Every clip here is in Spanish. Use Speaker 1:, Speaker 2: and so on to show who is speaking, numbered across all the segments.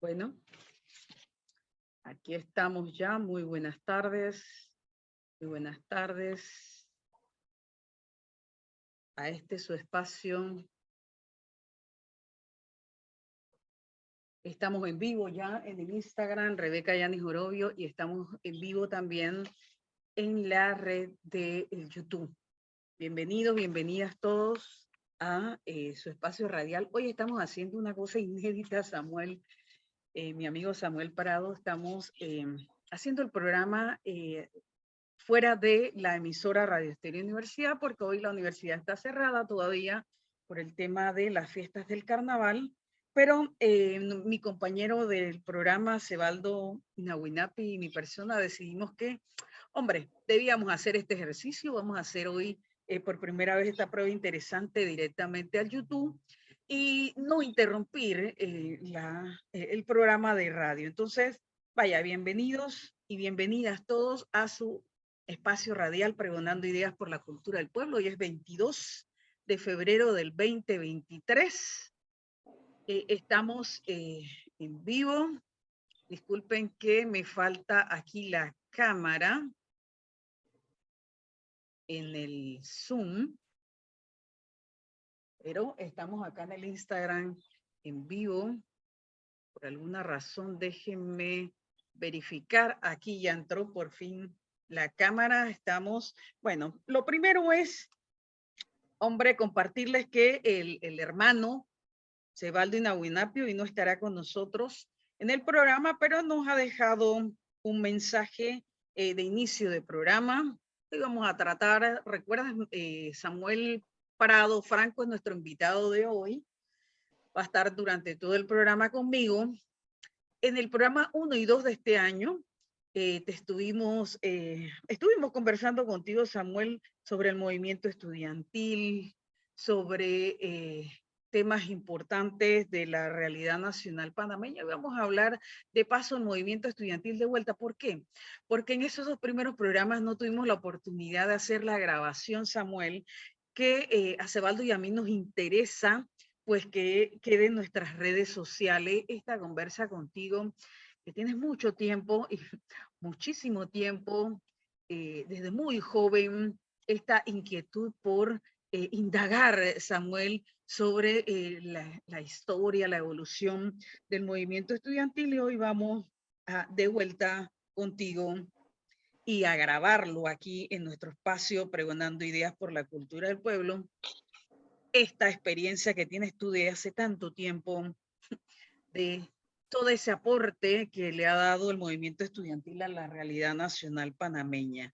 Speaker 1: Bueno, aquí estamos ya. Muy buenas tardes. Muy buenas tardes a su espacio. Estamos en vivo ya en el Instagram, Rebeca Yanis Orobio, y estamos en vivo también en la red de YouTube. Bienvenidos, bienvenidas todos a su espacio radial. Hoy estamos haciendo una cosa inédita, Samuel, mi amigo Samuel Parado. Estamos haciendo el programa fuera de la emisora Radio Estéreo Universidad, porque hoy la universidad está cerrada todavía por el tema de las fiestas del carnaval, pero mi compañero del programa, Sebaldo Inahuinapi, y mi persona decidimos que, hombre, debíamos hacer este ejercicio. Vamos a hacer hoy por primera vez esta prueba interesante directamente al YouTube y no interrumpir el programa de radio. Entonces, vaya, bienvenidos y bienvenidas todos a su espacio radial Pregonando Ideas por la Cultura del Pueblo. Hoy es 22 de febrero del 2023. Estamos en vivo. Disculpen que me falta aquí la cámara en el Zoom, pero estamos acá en el Instagram en vivo. Por alguna razón, déjenme verificar. Aquí ya entró por fin la cámara. Estamos, bueno, lo primero es, hombre, compartirles que el hermano Sebaldo Inahuinapio y no estará con nosotros en el programa, pero nos ha dejado un mensaje de inicio de programa. Hoy vamos a tratar, recuerdas, Samuel Prado Franco es nuestro invitado de hoy. Va a estar durante todo el programa conmigo. En el programa 1 y 2 de este año, estuvimos conversando contigo, Samuel, sobre el movimiento estudiantil, sobre temas importantes de la realidad nacional panameña. Vamos a hablar de paso del movimiento estudiantil de vuelta. ¿Por qué? Porque en esos dos primeros programas no tuvimos la oportunidad de hacer la grabación, Samuel, que a Sebaldo y a mí nos interesa pues que quede en nuestras redes sociales esta conversa contigo, que tienes mucho tiempo, y muchísimo tiempo, desde muy joven, esta inquietud por indagar, Samuel, sobre la historia, la evolución del movimiento estudiantil, y hoy vamos de vuelta contigo y a grabarlo aquí en nuestro espacio Pregonando Ideas por la Cultura del Pueblo, esta experiencia que tienes tú de hace tanto tiempo, de todo ese aporte que le ha dado el movimiento estudiantil a la realidad nacional panameña.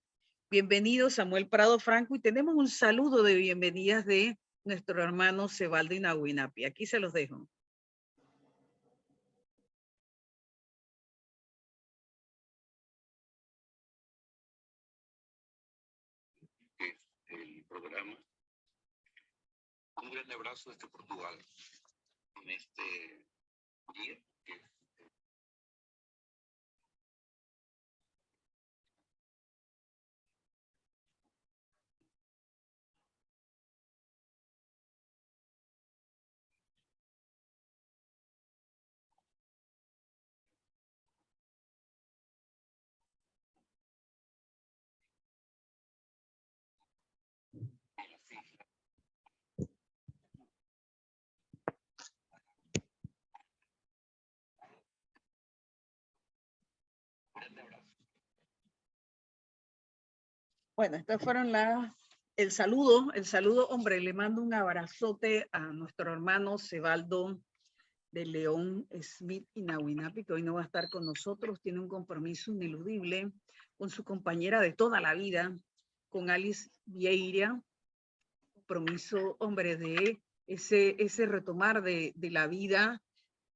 Speaker 1: Bienvenido, Samuel Prado Franco, y tenemos un saludo de bienvenidas de nuestro hermano Sebaldo Inahuinapi. Aquí se los dejo.
Speaker 2: El programa. Un gran abrazo desde Portugal en este día que
Speaker 1: Bueno, estas fueron el saludo, hombre, le mando un abrazote a nuestro hermano Sebaldo de León Smith Inahuinapi, que hoy no va a estar con nosotros, tiene un compromiso ineludible con su compañera de toda la vida, con Alice Vieira, compromiso, hombre, de ese retomar de la vida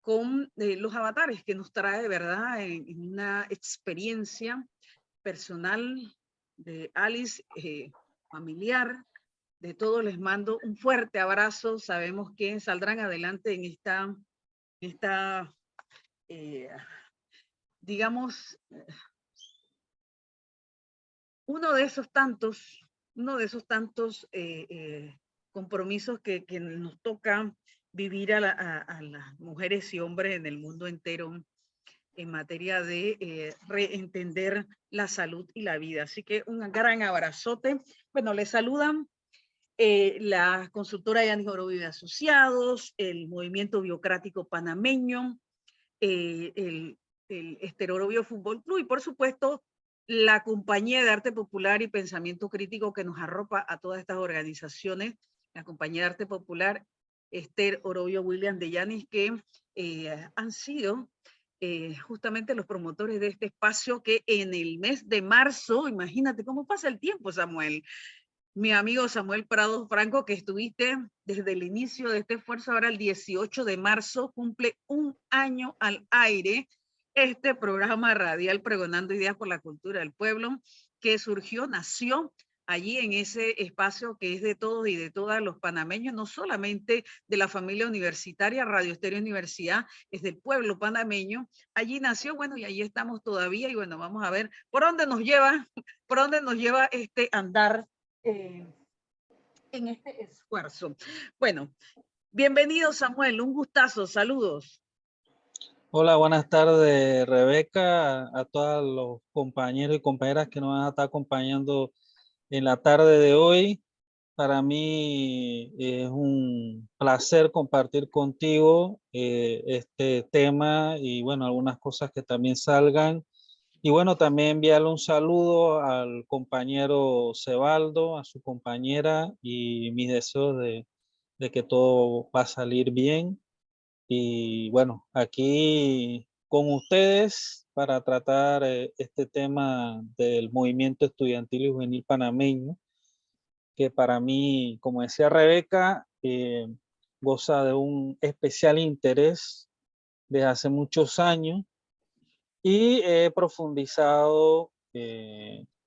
Speaker 1: con los avatares que nos trae, ¿verdad?, en una experiencia personal de Alice, familiar, de todos. Les mando un fuerte abrazo. Sabemos que saldrán adelante en esta digamos, uno de esos tantos compromisos que nos toca vivir a las mujeres y hombres en el mundo entero en materia de reentender la salud y la vida. Así que un gran abrazote. Bueno, les saludan la consultora Yanis Oroyo y Asociados, el Movimiento Biocrático Panameño, el Esther Oroyo Fútbol Club y por supuesto la Compañía de Arte Popular y Pensamiento Crítico que nos arropa a todas estas organizaciones, la Compañía de Arte Popular, Esther Oroyo, William de Yanis, que han sido justamente los promotores de este espacio que en el mes de marzo, imagínate cómo pasa el tiempo, Samuel, mi amigo Samuel Prado Franco, que estuviste desde el inicio de este esfuerzo, ahora el 18 de marzo, cumple un año al aire este programa radial Pregonando Ideas por la Cultura del Pueblo, que surgió, nació allí en ese espacio que es de todos y de todas los panameños, no solamente de la familia universitaria, Radio Estéreo Universidad, es del pueblo panameño. Allí nació, bueno, y allí estamos todavía, y bueno, vamos a ver por dónde nos lleva este andar en este esfuerzo. Bueno, bienvenido Samuel, un gustazo, saludos.
Speaker 3: Hola, buenas tardes Rebeca, a todos los compañeros y compañeras que nos van a estar acompañando en la tarde de hoy. Para mí es un placer compartir contigo este tema y bueno, algunas cosas que también salgan. Y bueno, también enviarle un saludo al compañero Cebaldo, a su compañera y mis deseos de que todo va a salir bien. Y bueno, aquí con ustedes para tratar este tema del movimiento estudiantil y juvenil panameño, que para mí, como decía Rebeca, goza de un especial interés desde hace muchos años y he profundizado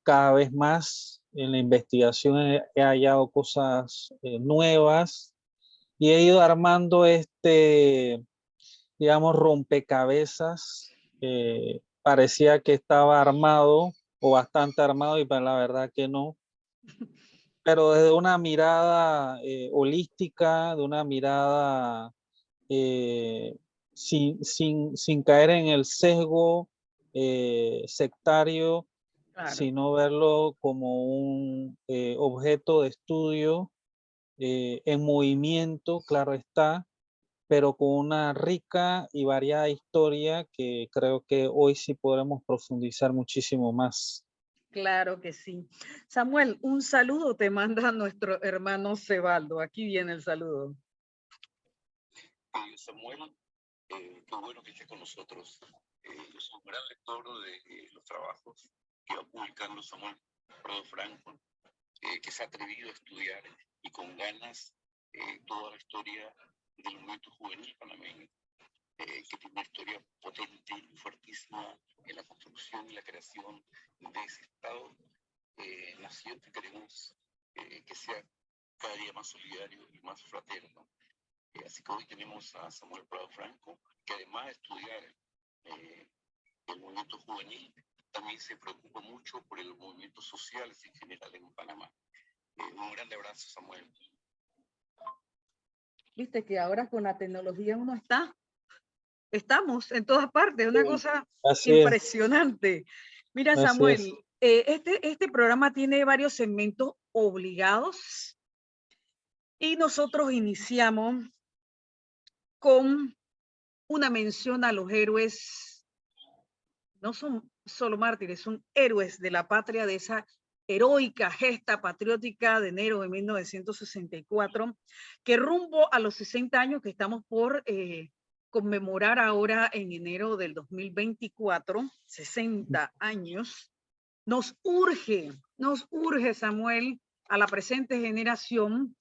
Speaker 3: cada vez más en la investigación, he hallado cosas nuevas y he ido armando digamos, rompecabezas. Parecía que estaba armado o bastante armado y la verdad que no. Pero desde una mirada holística, de una mirada sin caer en el sesgo sectario,
Speaker 1: Claro.
Speaker 3: sino verlo como un objeto de estudio en movimiento, claro está, pero con una rica y variada historia que creo que hoy sí podremos profundizar muchísimo más.
Speaker 1: Claro que sí. Samuel, un saludo te manda nuestro hermano Cebaldo. Aquí viene el saludo.
Speaker 2: Samuel, qué bueno que esté con nosotros. Yo soy un gran lector de los trabajos que va publicando Samuel Prado Franco, que se ha atrevido a estudiar y con ganas toda la historia del movimiento juvenil panameño, que tiene una historia potente y fuertísima en la construcción y la creación de ese Estado nación que queremos que sea cada día más solidario y más fraterno. Así que hoy tenemos a Samuel Prado Franco, que además de estudiar el movimiento juvenil, también se preocupa mucho por el movimiento social en general en Panamá. Un grande abrazo, Samuel.
Speaker 1: Viste que ahora con la tecnología uno estamos en todas partes, una cosa impresionante. Mira, Samuel, este programa tiene varios segmentos obligados y nosotros iniciamos con una mención a los héroes. No son solo mártires, son héroes de la patria, de esa heroica gesta patriótica de enero de 1964, que rumbo a los 60 años que estamos por conmemorar ahora en enero del 2024, 60 años, nos urge, Samuel, a la presente generación,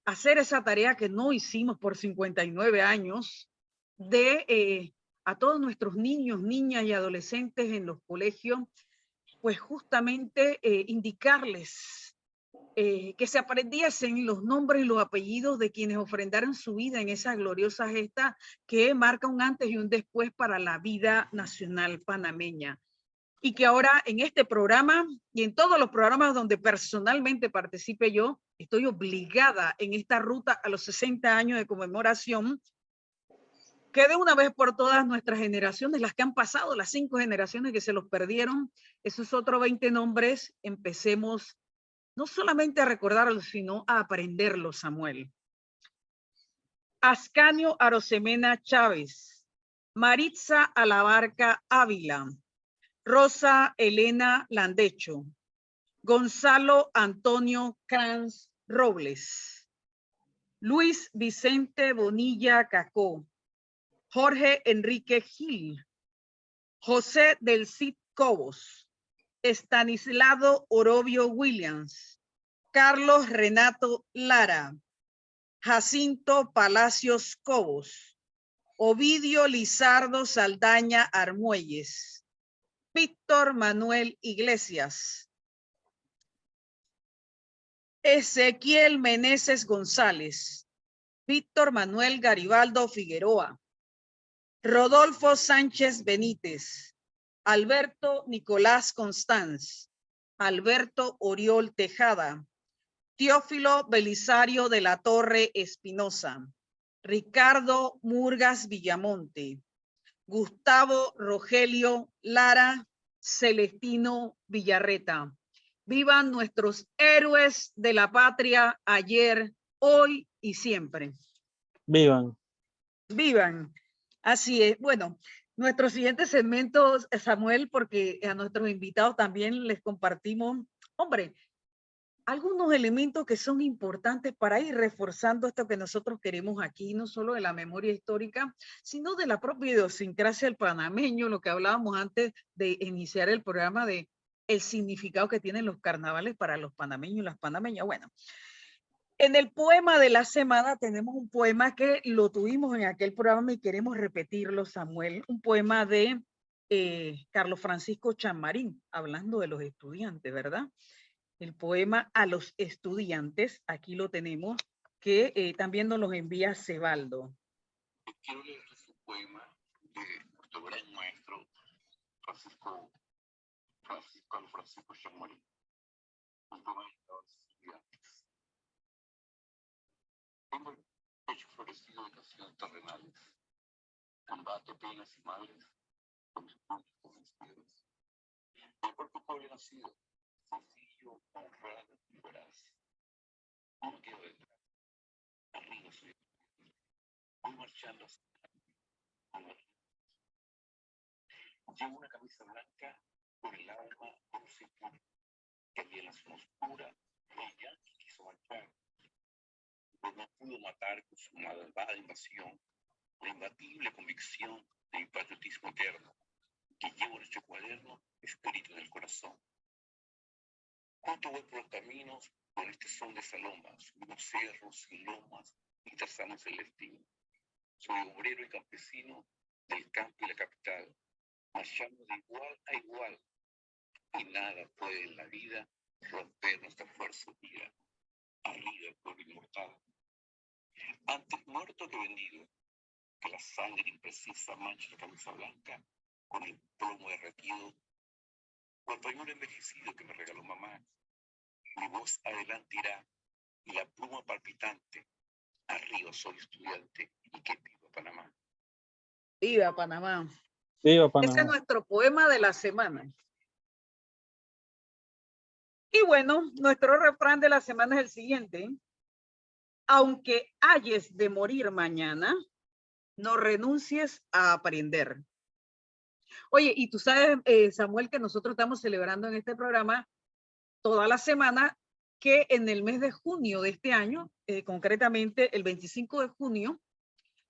Speaker 1: hacer esa tarea que no hicimos por 59 años, de a todos nuestros niños, niñas y adolescentes en los colegios, pues justamente indicarles que se aprendiesen los nombres y los apellidos de quienes ofrendaron su vida en esa gloriosa gesta que marca un antes y un después para la vida nacional panameña. y que ahora en este programa y en todos los programas donde personalmente participe yo, estoy obligada en esta ruta a los 60 años de conmemoración, que de una vez por todas nuestras generaciones, las que han pasado, las 5 generaciones que se los perdieron, esos otros 20 nombres, empecemos no solamente a recordarlos, sino a aprenderlos, Samuel. Ascanio Arosemena Chávez, Maritza Alabarca Ávila, Rosa Elena Landecho, Gonzalo Antonio Kranz Robles, Luis Vicente Bonilla Cacó, Jorge Enrique Gil, José del Cid Cobos, Estanislao Orobio Williams, Carlos Renato Lara, Jacinto Palacios Cobos, Ovidio Lizardo Saldaña Armuelles, Víctor Manuel Iglesias, Ezequiel Meneses González, Víctor Manuel Garibaldo Figueroa, Rodolfo Sánchez Benítez, Alberto Nicolás Constanz, Alberto Oriol Tejada, Teófilo Belisario de la Torre Espinosa, Ricardo Murgas Villamonte, Gustavo Rogelio Lara, Celestino Villarreta. Vivan nuestros héroes de la patria ayer, hoy y siempre.
Speaker 3: Vivan.
Speaker 1: Vivan. Así es. Bueno, nuestro siguiente segmento, Samuel, porque a nuestros invitados también les compartimos, hombre, algunos elementos que son importantes para ir reforzando esto que nosotros queremos aquí, no solo de la memoria histórica, sino de la propia idiosincrasia del panameño, lo que hablábamos antes de iniciar el programa de el significado que tienen los carnavales para los panameños y las panameñas. Bueno, en el poema de la semana tenemos un poema que lo tuvimos en aquel programa y queremos repetirlo, Samuel, un poema de Carlos Francisco Chamarín, hablando de los estudiantes, ¿verdad? El poema a los estudiantes, aquí lo tenemos, que también nos los envía Cebaldo.
Speaker 2: Quiero leerles un poema de nuestro gran maestro Francisco Chamarín. Un poema a los estudiantes. Tengo el pecho florecido de canciones terrenales. Combate penas y males con mis puños convencidos. El cuerpo pobre nacido, sencillo, honrado y veraz. No me quedo detrás. Arriba soy. Voy marchando hacia adelante. Llevo una camisa blanca con el alma dulce y pura. Que en la zona oscura, el yanqui quiso marchar. Pues no pudo matar con su malvada invasión la imbatible convicción de mi patriotismo eterno, que llevo en este cuaderno escrito en el corazón. Cuánto voy por los caminos con este son de salomas, subimos cerros y lomas y trazamos el destino. Soy obrero y campesino del campo y la capital, marchando de igual a igual, y nada puede en la vida romper nuestra fuerza unida. Arriba el pueblo inmortal. Antes muerto que vendido, que la sangre imprecisa mancha la camisa blanca con el plomo derretido, o el pañuelo envejecido que me regaló mamá. Mi voz adelante irá y la pluma palpitante. Arriba soy estudiante y que viva Panamá.
Speaker 1: Viva Panamá.
Speaker 3: Viva Panamá.
Speaker 1: Ese es nuestro poema de la semana. Y bueno, nuestro refrán de la semana es el siguiente. Aunque hayes de morir mañana, no renuncies a aprender. Oye, y tú sabes, Samuel, que nosotros estamos celebrando en este programa toda la semana que en el mes de junio de este año, concretamente el 25 de junio,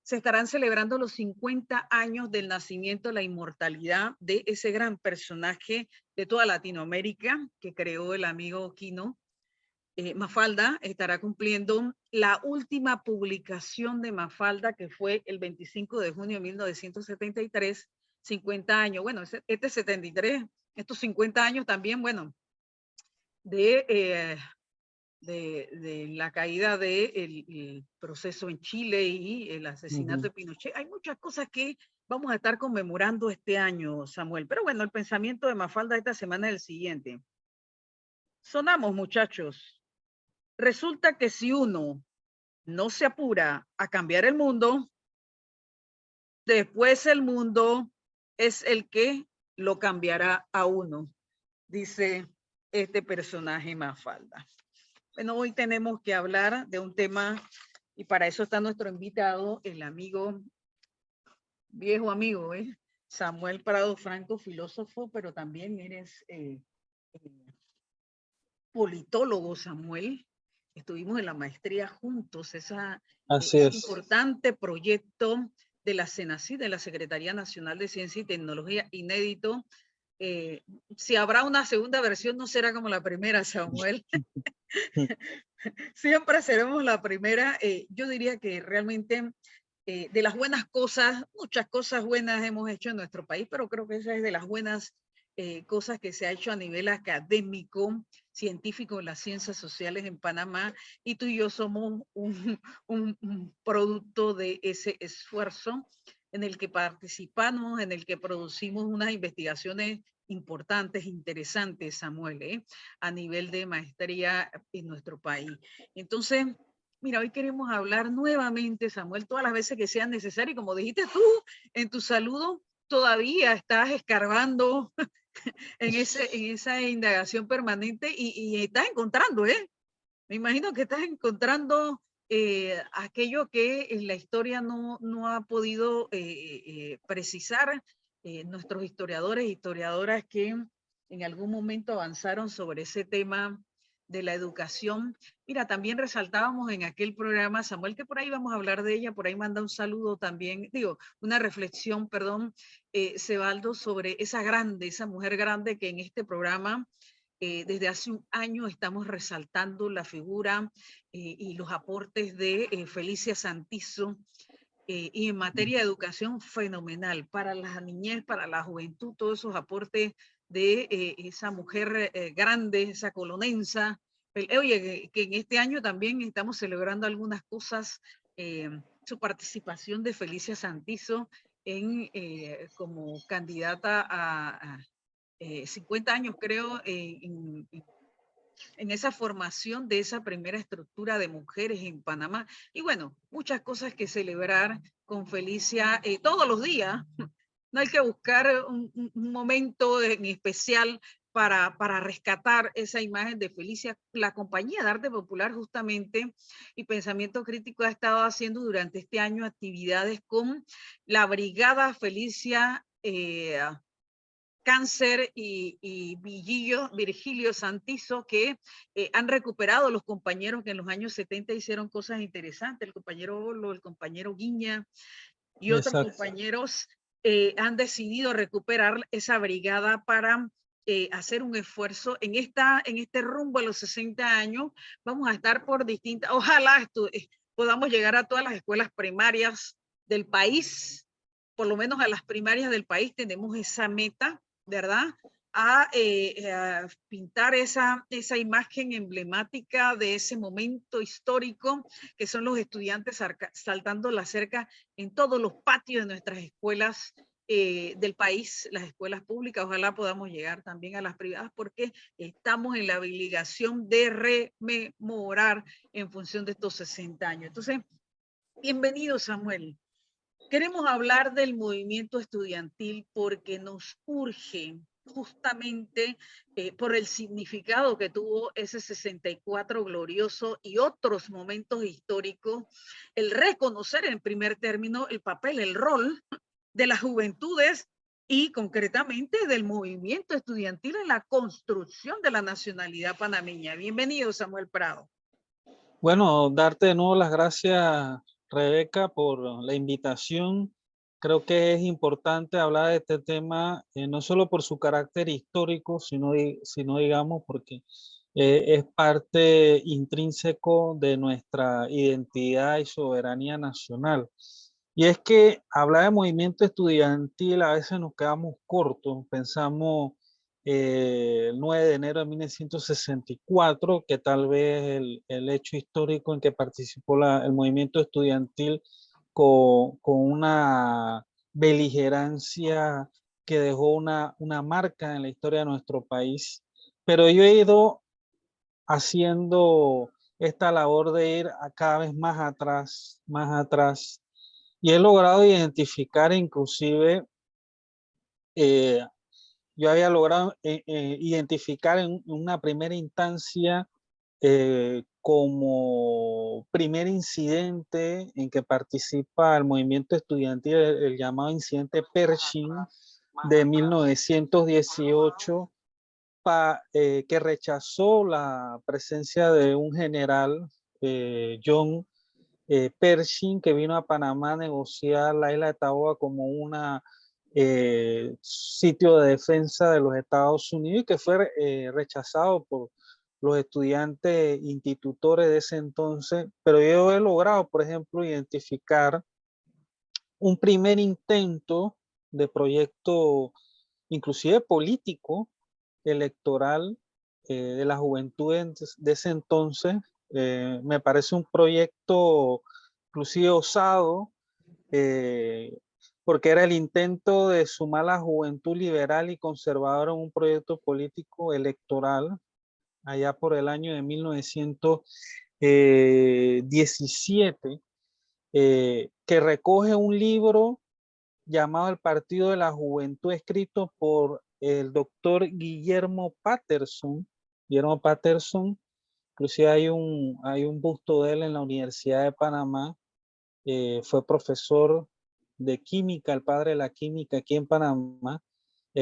Speaker 1: se estarán celebrando los 50 años del nacimiento, la inmortalidad de ese gran personaje de toda Latinoamérica que creó el amigo Quino. Mafalda estará cumpliendo la última publicación de Mafalda, que fue el 25 de junio de 1973, 50 años. Bueno, este 73, estos 50 años también, bueno, de la caída del proceso en Chile y el asesinato de Pinochet. Hay muchas cosas que vamos a estar conmemorando este año, Samuel. Pero bueno, el pensamiento de Mafalda esta semana es el siguiente. Sonamos, muchachos. Resulta que si uno no se apura a cambiar el mundo, después el mundo es el que lo cambiará a uno, dice este personaje Mafalda. Bueno, hoy tenemos que hablar de un tema y para eso está nuestro invitado, el amigo, viejo amigo, Samuel Prado Franco, filósofo, pero también eres politólogo, Samuel. Estuvimos en la maestría juntos,
Speaker 3: Así
Speaker 1: ese
Speaker 3: es.
Speaker 1: importante proyecto de la CENACYT, de la Secretaría Nacional de Ciencia y Tecnología, inédito. Si habrá una segunda versión, no será como la primera, Samuel. Siempre seremos la primera. Yo diría que realmente de las buenas cosas, muchas cosas buenas hemos hecho en nuestro país, pero creo que esa es de las buenas cosas que se ha hecho a nivel académico, científico en las ciencias sociales en Panamá, y tú y yo somos un producto de ese esfuerzo en el que participamos, en el que producimos unas investigaciones importantes, interesantes, Samuel, a nivel de maestría en nuestro país. Entonces, mira, hoy queremos hablar nuevamente, Samuel, todas las veces que sean necesarias, y como dijiste tú en tu saludo, todavía estás escarbando en esa indagación permanente y estás encontrando, me imagino que estás encontrando aquello que en la historia no ha podido precisar nuestros historiadores e historiadoras que en algún momento avanzaron sobre ese tema de la educación. Mira, también resaltábamos en aquel programa, Samuel, que por ahí vamos a hablar de ella, por ahí manda un saludo también, digo, una reflexión, perdón, Cebaldo, sobre esa grande, esa mujer grande que en este programa desde hace un año estamos resaltando la figura y los aportes de Felicia Santizo, y en materia de educación fenomenal para la niñez, para la juventud, todos esos aportes de esa mujer grande, esa colonensa. Oye, que en este año también estamos celebrando algunas cosas, su participación de Felicia Santizo como candidata a 50 años, creo, en esa formación de esa primera estructura de mujeres en Panamá. Y bueno, muchas cosas que celebrar con Felicia todos los días. No hay que buscar un momento en especial para rescatar esa imagen de Felicia. La compañía de arte popular justamente y pensamiento crítico ha estado haciendo durante este año actividades con la Brigada Felicia Cáncer y Virgilio Santizo, que han recuperado los compañeros que en los años 70 hicieron cosas interesantes, el compañero Olo, el compañero Guiña y otros
Speaker 3: Exacto.
Speaker 1: compañeros han decidido recuperar esa brigada para hacer un esfuerzo en este rumbo a los 60 años. Vamos a estar por distintas, ojalá podamos llegar a todas las escuelas primarias del país, por lo menos a las primarias del país tenemos esa meta, ¿verdad? A pintar esa imagen emblemática de ese momento histórico que son los estudiantes saltando la cerca en todos los patios de nuestras escuelas del país, las escuelas públicas. Ojalá podamos llegar también a las privadas porque estamos en la obligación de rememorar en función de estos 60 años. Entonces, bienvenido, Samuel. Queremos hablar del movimiento estudiantil porque nos urge justamente por el significado que tuvo ese 64 glorioso y otros momentos históricos, el reconocer en primer término el papel, el rol de las juventudes y concretamente del movimiento estudiantil en la construcción de la nacionalidad panameña. Bienvenido, Samuel Prado.
Speaker 3: Bueno, darte de nuevo las gracias, Rebeca, por la invitación. Creo que es importante hablar de este tema, no solo por su carácter histórico, sino digamos, porque es parte intrínseco de nuestra identidad y soberanía nacional. Y es que hablar de movimiento estudiantil a veces nos quedamos cortos, pensamos el 9 de enero de 1964, que tal vez el hecho histórico en que participó el movimiento estudiantil con una beligerancia que dejó una marca en la historia de nuestro país. Pero yo he ido haciendo esta labor de ir cada vez más atrás, y he logrado identificar inclusive, yo había logrado identificar en una primera instancia como primer incidente en que participa el movimiento estudiantil, el llamado incidente Pershing de 1918, que rechazó la presencia de un general, John Pershing, que vino a Panamá a negociar la isla de Taboa como una sitio de defensa de los Estados Unidos, y que fue rechazado por los estudiantes institutores de ese entonces. Pero yo he logrado, por ejemplo, identificar un primer intento de proyecto, inclusive político, electoral, de la juventud de ese entonces. Me parece un proyecto inclusive osado, porque era el intento de sumar la juventud liberal y conservadora en un proyecto político electoral allá por el año de 1917, que recoge un libro llamado El Partido de la Juventud, escrito por el doctor Guillermo Patterson. Guillermo Patterson, inclusive hay un busto de él en la Universidad de Panamá. Fue profesor de química, el padre de la química aquí en Panamá.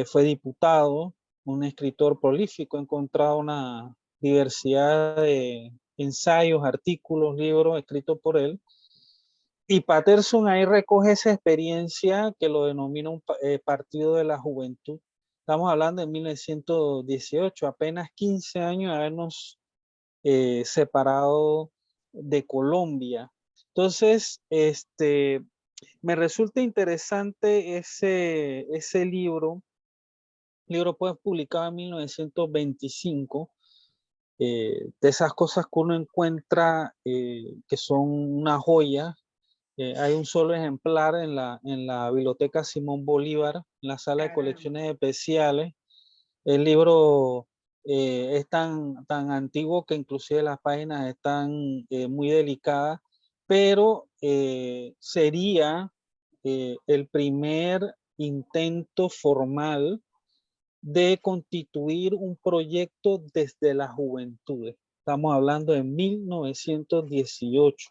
Speaker 3: Fue diputado, un escritor prolífico. He encontrado una diversidad de ensayos, artículos, libros escritos por él. Y Patterson ahí recoge esa experiencia que lo denomina un partido de la juventud. Estamos hablando de 1918, apenas 15 años de habernos separado de Colombia. Entonces, me resulta interesante ese libro. El libro fue publicado en 1925. De esas cosas que uno encuentra que son una joya. Hay un solo ejemplar en la Biblioteca Simón Bolívar, en la sala de colecciones especiales. El libro es tan antiguo que inclusive las páginas están muy delicadas, pero sería el primer intento formal de constituir un proyecto desde la juventud. Estamos hablando de 1918.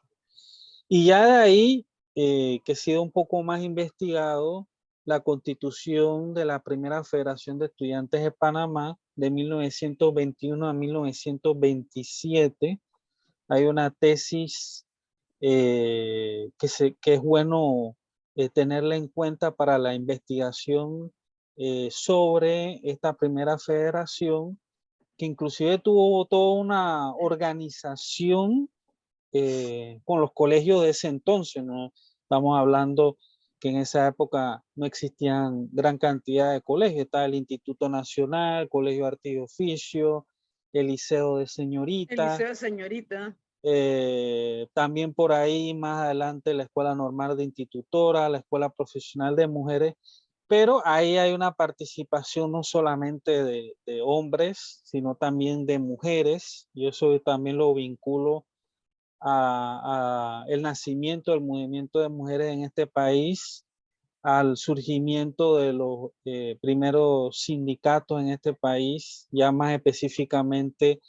Speaker 3: Y ya de ahí, que he sido un poco más investigado, la constitución de la primera Federación de Estudiantes de Panamá de 1921 a 1927. Hay una tesis que es bueno tenerla en cuenta para la investigación sobre esta primera federación, que inclusive tuvo toda una organización con los colegios de ese entonces, ¿no? Estamos hablando que en esa época no existían gran cantidad de colegios. Estaba el Instituto Nacional, el Colegio de Arte y Oficio, el Liceo de Señoritas.
Speaker 1: El Liceo de Señorita.
Speaker 3: También por ahí más adelante la Escuela Normal de Institutora, la Escuela Profesional de Mujeres. Pero ahí hay una participación no solamente de hombres, sino también de mujeres. Y eso también lo vinculo a el nacimiento del movimiento de mujeres en este país, al surgimiento de los primeros sindicatos en este país, ya más específicamente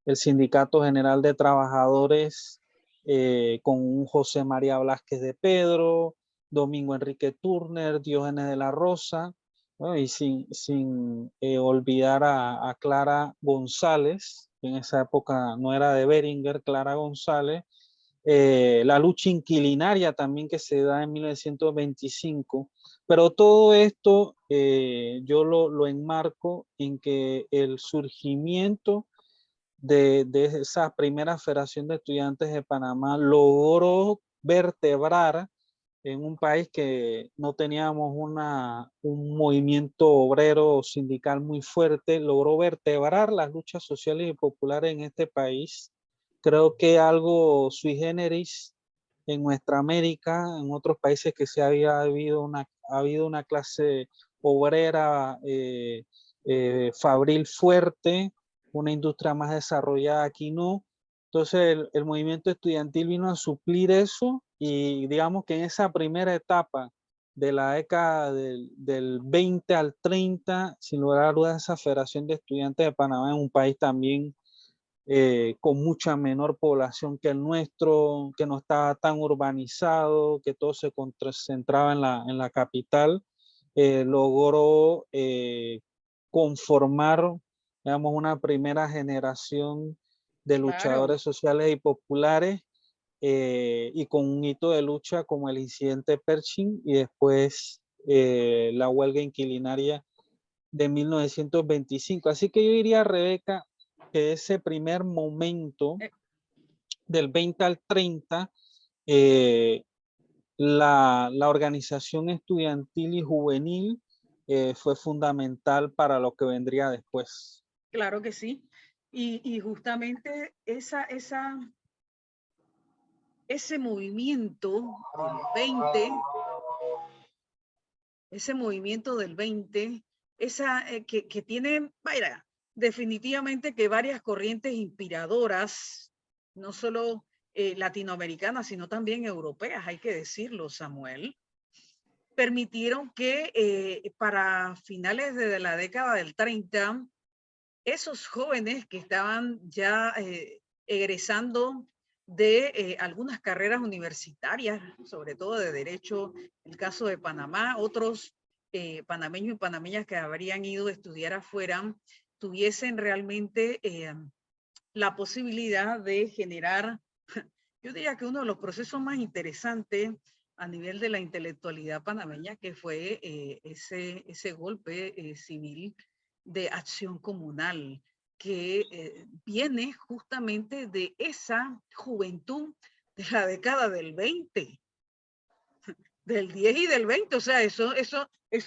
Speaker 3: el Sindicato General de Trabajadores, con un José María Blázquez de Pedro, Domingo Enrique Turner, Diógenes de la Rosa, ¿no? Y sin olvidar a Clara González, que en esa época no era de Beringer, Clara González. La lucha inquilinaria también que se da en 1925, pero todo esto yo lo enmarco en que el surgimiento de esa primera Federación de Estudiantes de Panamá logró vertebrar en un país que no teníamos un movimiento obrero sindical muy fuerte, logró vertebrar las luchas sociales y populares en este país. Creo que algo sui generis en nuestra América, en otros países que se había ha habido una clase obrera fabril fuerte, una industria más desarrollada, aquí no. Entonces el movimiento estudiantil vino a suplir eso y digamos que en esa primera etapa de la década del 20 al 30, sin lugar a dudas, esa Federación de Estudiantes de Panamá es un país también con mucha menor población que el nuestro, que no estaba tan urbanizado, que todo se concentraba en la capital, logró conformar, digamos, una primera generación de
Speaker 1: Claro,
Speaker 3: luchadores sociales y populares y con un hito de lucha como el incidente Pershing y después la huelga inquilinaria de 1925. Así que yo diría, Rebeca, que ese primer momento
Speaker 1: eh,
Speaker 3: del 20 al 30, la organización estudiantil y juvenil fue fundamental para lo que vendría después.
Speaker 1: claro que sí. Y justamente ese movimiento del 20, ese movimiento del 20, que tiene, vaya, definitivamente que varias corrientes inspiradoras, no solo latinoamericanas, sino también europeas, hay que decirlo, Samuel, permitieron que para finales de la década del 30, esos jóvenes que estaban ya egresando de algunas carreras universitarias, sobre todo de derecho, el caso de Panamá, otros panameños y panameñas que habrían ido a estudiar afuera, tuviesen realmente la posibilidad de generar, yo diría que uno de los procesos más interesantes a nivel de la intelectualidad panameña, que fue ese golpe civil de acción comunal, que viene justamente de esa juventud de la década del 20, del 10 y del 20. O sea, eso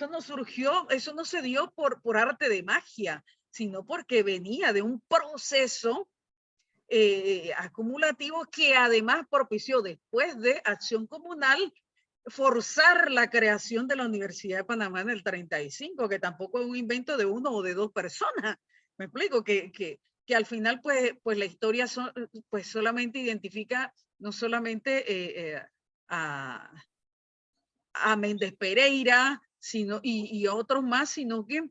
Speaker 1: no surgió, eso no se dio por arte de magia, sino porque venía de un proceso acumulativo que además propició después de acción comunal forzar la creación de la Universidad de Panamá en el 35, que tampoco es un invento de uno o de dos personas. Me explico que al final pues la historia pues solamente identifica no solamente a Méndez Pereira y otros más, sino que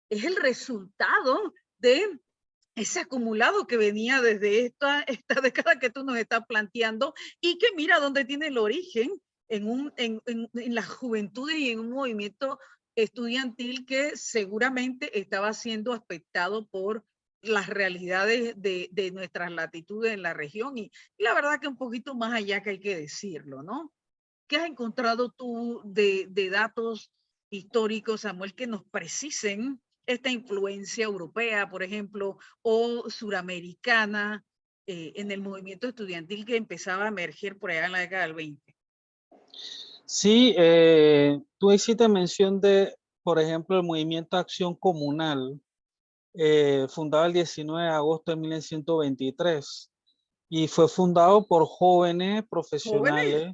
Speaker 1: es el resultado de ese acumulado que venía desde esta década que tú nos estás planteando y que mira dónde tiene el origen en las juventudes y en un movimiento estudiantil que seguramente estaba siendo afectado por las realidades de nuestras latitudes en la región y la verdad que un poquito más allá que hay que decirlo, ¿no? ¿Qué has encontrado tú de datos históricos, Samuel, que nos precisen esta influencia europea, por ejemplo, o suramericana en el movimiento estudiantil que empezaba a emerger por allá en la década del 20?
Speaker 3: Sí, tú hiciste mención de, por ejemplo, el movimiento Acción Comunal, fundado el 19 de agosto de 1923 y fue fundado por jóvenes
Speaker 1: Jóvenes,
Speaker 3: profesionales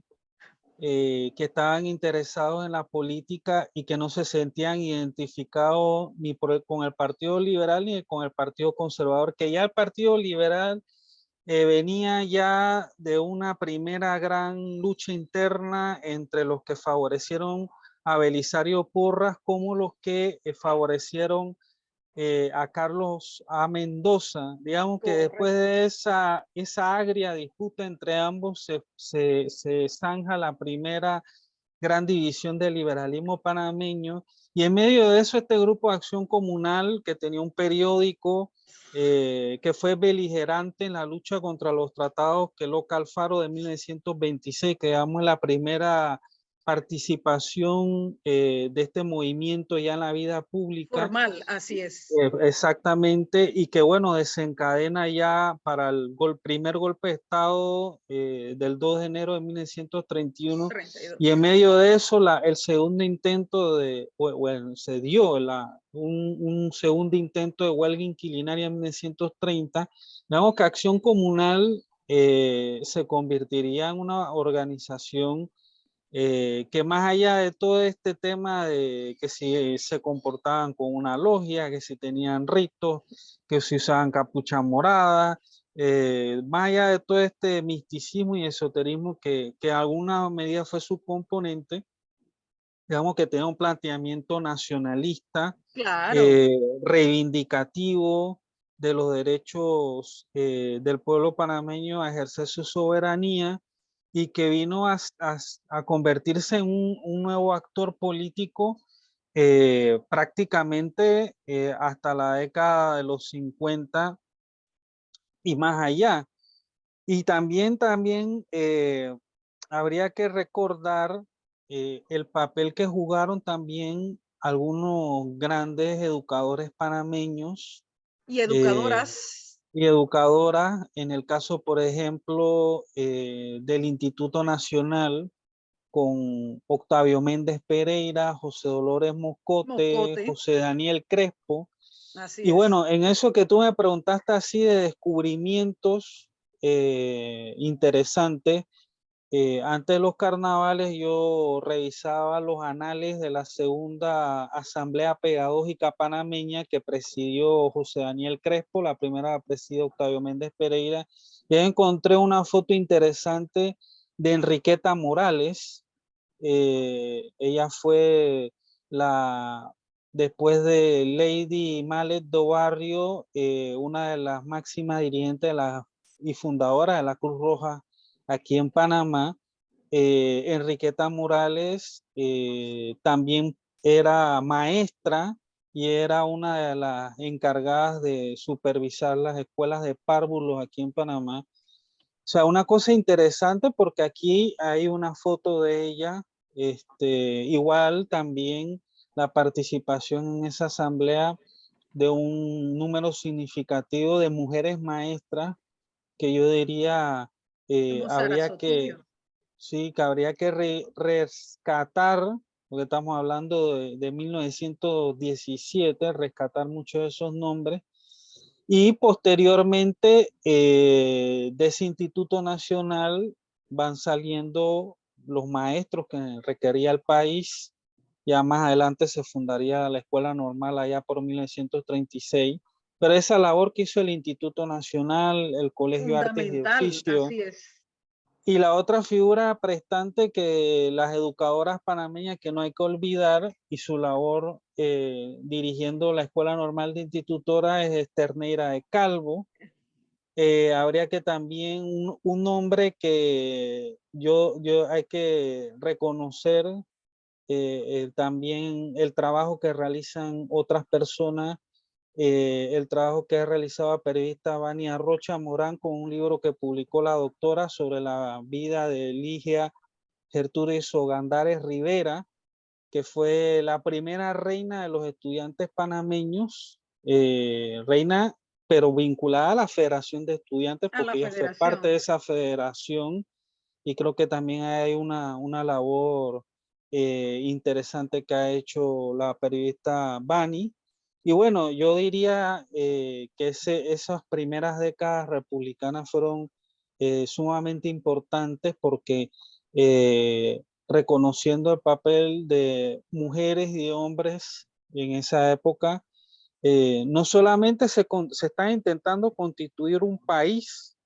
Speaker 3: que estaban interesados en la política y que no se sentían identificados ni con el Partido Liberal ni con el Partido Conservador, que ya el Partido Liberal venía ya de una primera gran lucha interna entre los que favorecieron a Belisario Porras como los que favorecieron a Carlos A. Mendoza. Digamos que después
Speaker 1: correcto.
Speaker 3: de esa agria disputa entre ambos se zanja la primera gran división del liberalismo panameño y en medio de eso este grupo de acción comunal que tenía un periódico que fue beligerante en la lucha contra los tratados que Loca Alfaro de 1926, que digamos la primera participación de este movimiento ya en la vida pública.
Speaker 1: Formal, así es.
Speaker 3: Exactamente, y que bueno, desencadena ya para el primer golpe de Estado del 2 de enero de 1931,
Speaker 1: 32.
Speaker 3: y en medio de eso el segundo intento se dio un segundo intento de huelga inquilinaria en 1930. Digamos que Acción Comunal se convertiría en una organización que más allá de todo este tema de que si se comportaban con una logia, que si tenían ritos, que si usaban capucha morada, más allá de todo este misticismo y esoterismo que en alguna medida fue su componente, digamos que tenía un planteamiento nacionalista,
Speaker 1: Claro.
Speaker 3: reivindicativo de los derechos del pueblo panameño a ejercer su soberanía y que vino a convertirse en un nuevo actor político prácticamente hasta la década de los 50 y más allá. Y también habría que recordar el papel que jugaron también algunos grandes educadores panameños
Speaker 1: Y
Speaker 3: eh,
Speaker 1: educadoras.
Speaker 3: y educadoras, en el caso, por ejemplo, del Instituto Nacional, con Octavio Méndez Pereira, José Dolores Moscote,
Speaker 1: Moscote.
Speaker 3: José Daniel Crespo.
Speaker 1: Así
Speaker 3: Y
Speaker 1: es.
Speaker 3: bueno, en eso que tú me preguntaste así de descubrimientos interesantes, antes de los carnavales yo revisaba los anales de la segunda Asamblea Pedagógica Panameña que presidió José Daniel Crespo, la primera la presidió Octavio Méndez Pereira, y ahí encontré una foto interesante de Enriqueta Morales. Ella fue la, después de Lady Malet do Barrio, una de las máximas dirigentes de y fundadoras de la Cruz Roja aquí en Panamá. Enriqueta Morales también era maestra y era una de las encargadas de supervisar las escuelas de párvulos aquí en Panamá. O sea, una cosa interesante porque aquí hay una foto de ella, igual también la participación en esa asamblea de un número significativo de mujeres maestras que yo diría
Speaker 1: Como Sara
Speaker 3: habría que,
Speaker 1: Sotillo.
Speaker 3: sí, que habría que rescatar, porque estamos hablando de 1917, rescatar muchos de esos nombres. Y posteriormente de ese Instituto Nacional van saliendo los maestros que requería el país. Ya más adelante se fundaría la Escuela Normal allá por 1936. Pero esa labor que hizo el Instituto Nacional, el Colegio de Artes y
Speaker 1: Fundamental,
Speaker 3: Oficios,
Speaker 1: así es.
Speaker 3: y la otra figura prestante que las educadoras panameñas que no hay que olvidar y su labor dirigiendo la Escuela Normal de Institutora es Esterneira de Calvo. Habría que también un nombre que yo hay que reconocer también el trabajo que realizan otras personas, el trabajo que ha realizado la periodista Vania Rocha Morán con un libro que publicó la doctora sobre la vida de Ligia Gertrudis Ogandares Rivera, que fue la primera reina de los estudiantes panameños, reina pero vinculada a la Federación de Estudiantes
Speaker 1: A la
Speaker 3: porque ella fue parte de
Speaker 1: federación.
Speaker 3: esa federación y creo que también hay una labor interesante que ha hecho la periodista Bani. Y bueno, yo diría que esas primeras décadas republicanas fueron sumamente importantes porque reconociendo el papel de mujeres y de hombres en esa época, no solamente se está intentando constituir un país,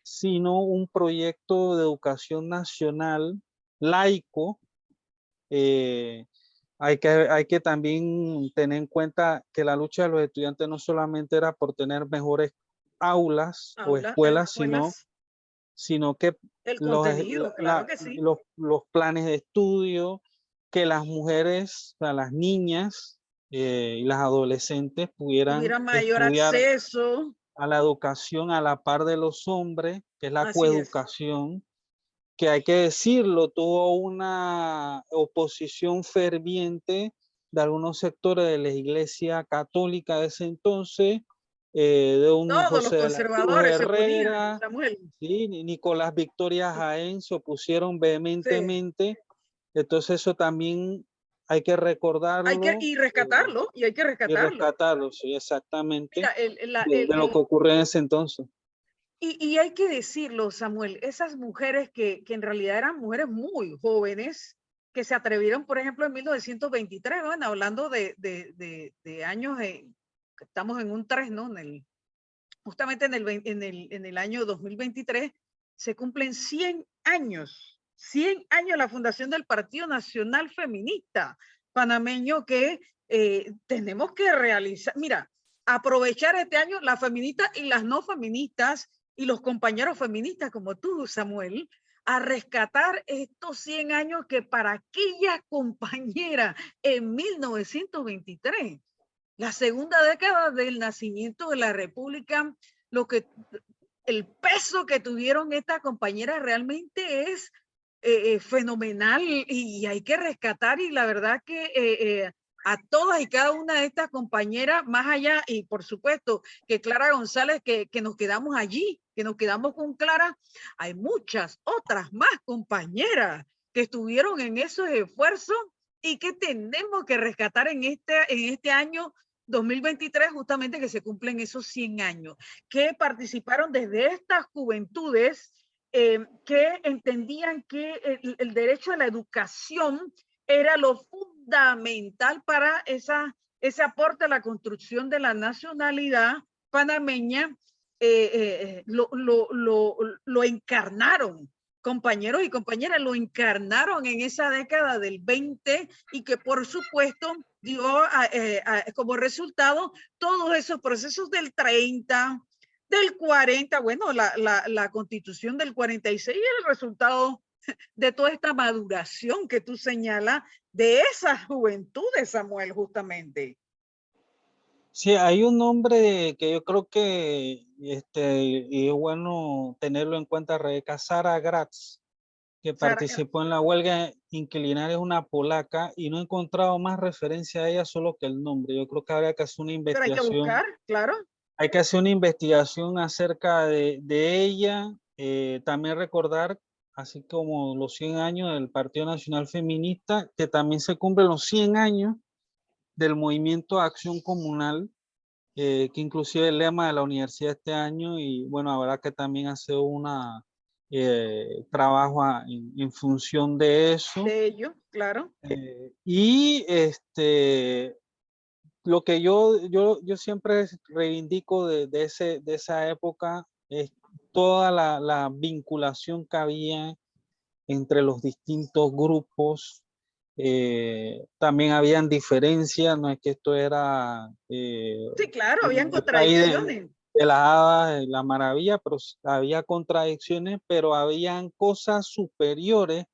Speaker 3: sino un proyecto de educación nacional laico. Eh, hay que también tener en cuenta que la lucha de los estudiantes no solamente era por tener mejores aulas o escuelas,
Speaker 1: Escuelas,
Speaker 3: sino que
Speaker 1: el contenido, claro que sí.
Speaker 3: los planes de estudio, que las mujeres, o sea, las niñas y las adolescentes pudieran
Speaker 1: Tuviera mayor
Speaker 3: estudiar
Speaker 1: acceso.
Speaker 3: a la educación a la par de los hombres, que es la
Speaker 1: Así es.
Speaker 3: coeducación, que hay que decirlo, tuvo una oposición ferviente de algunos sectores de la Iglesia Católica de ese entonces, de un
Speaker 1: Todos los
Speaker 3: José de la Cruz
Speaker 1: conservadores se oponían,
Speaker 3: Herrera,
Speaker 1: Samuel.
Speaker 3: ¿sí? Nicolás Victoria Jaén se opusieron
Speaker 1: Sí.
Speaker 3: vehementemente, entonces eso también hay que recordarlo
Speaker 1: Y rescatarlo, y hay que
Speaker 3: y
Speaker 1: rescatarlo.
Speaker 3: rescatarlo, sí, exactamente,
Speaker 1: Mira,
Speaker 3: de lo que ocurrió en ese entonces.
Speaker 1: Y hay que decirlo, Samuel, esas mujeres que en realidad eran mujeres muy jóvenes, que se atrevieron, por ejemplo, en 1923, bueno, hablando de años, estamos en un 3, ¿no? Justamente en el año 2023 se cumplen 100 años la fundación del Partido Nacional Feminista panameño que tenemos que realizar. Mira, aprovechar este año las feministas y las no feministas y los compañeros feministas como tú, Samuel, a rescatar estos 100 años que para aquella compañera en 1923, la segunda década del nacimiento de la República, el peso que tuvieron estas compañeras realmente es fenomenal y hay que rescatar, y la verdad que a todas y cada una de estas compañeras, más allá, y por supuesto que Clara González, que nos quedamos allí, que nos quedamos con Clara, hay muchas otras más compañeras que estuvieron en esos esfuerzos y que tenemos que rescatar en este año 2023, justamente que se cumplen esos 100 años, que participaron desde estas juventudes que entendían que el derecho a la educación era lo fundamental para ese aporte a la construcción de la nacionalidad panameña. Lo encarnaron, compañeros y compañeras, lo encarnaron en esa década del 20 y que por supuesto dio como resultado todos esos procesos del 30, del 40, bueno, la constitución del 46 es el resultado de toda esta maduración que tú señalas de esas juventudes, Samuel, justamente.
Speaker 3: Sí, hay un nombre que yo creo que y es bueno tenerlo en cuenta, Rebeca, Sara Gratz, que participó en la huelga inquilinar, es una polaca y no he encontrado más referencia a ella solo que el nombre. Yo creo que habría que hacer una
Speaker 1: Pero hay que
Speaker 3: investigación.
Speaker 1: buscar, claro.
Speaker 3: Hay que hacer una investigación acerca de ella. También recordar, así como los 100 años del Partido Nacional Feminista, que también se cumplen los 100 años del Movimiento Acción Comunal, que inclusive el lema de la universidad este año, y bueno, habrá que también hacer una trabajo en función de eso.
Speaker 1: De ello, claro.
Speaker 3: Y lo que yo siempre reivindico de esa época es toda la vinculación que había entre los distintos grupos. También habían diferencias, no es que esto era
Speaker 1: Sí, claro, habían
Speaker 3: el país
Speaker 1: contradicciones.
Speaker 3: de las hadas, de la maravilla, pero había contradicciones, pero habían cosas superiores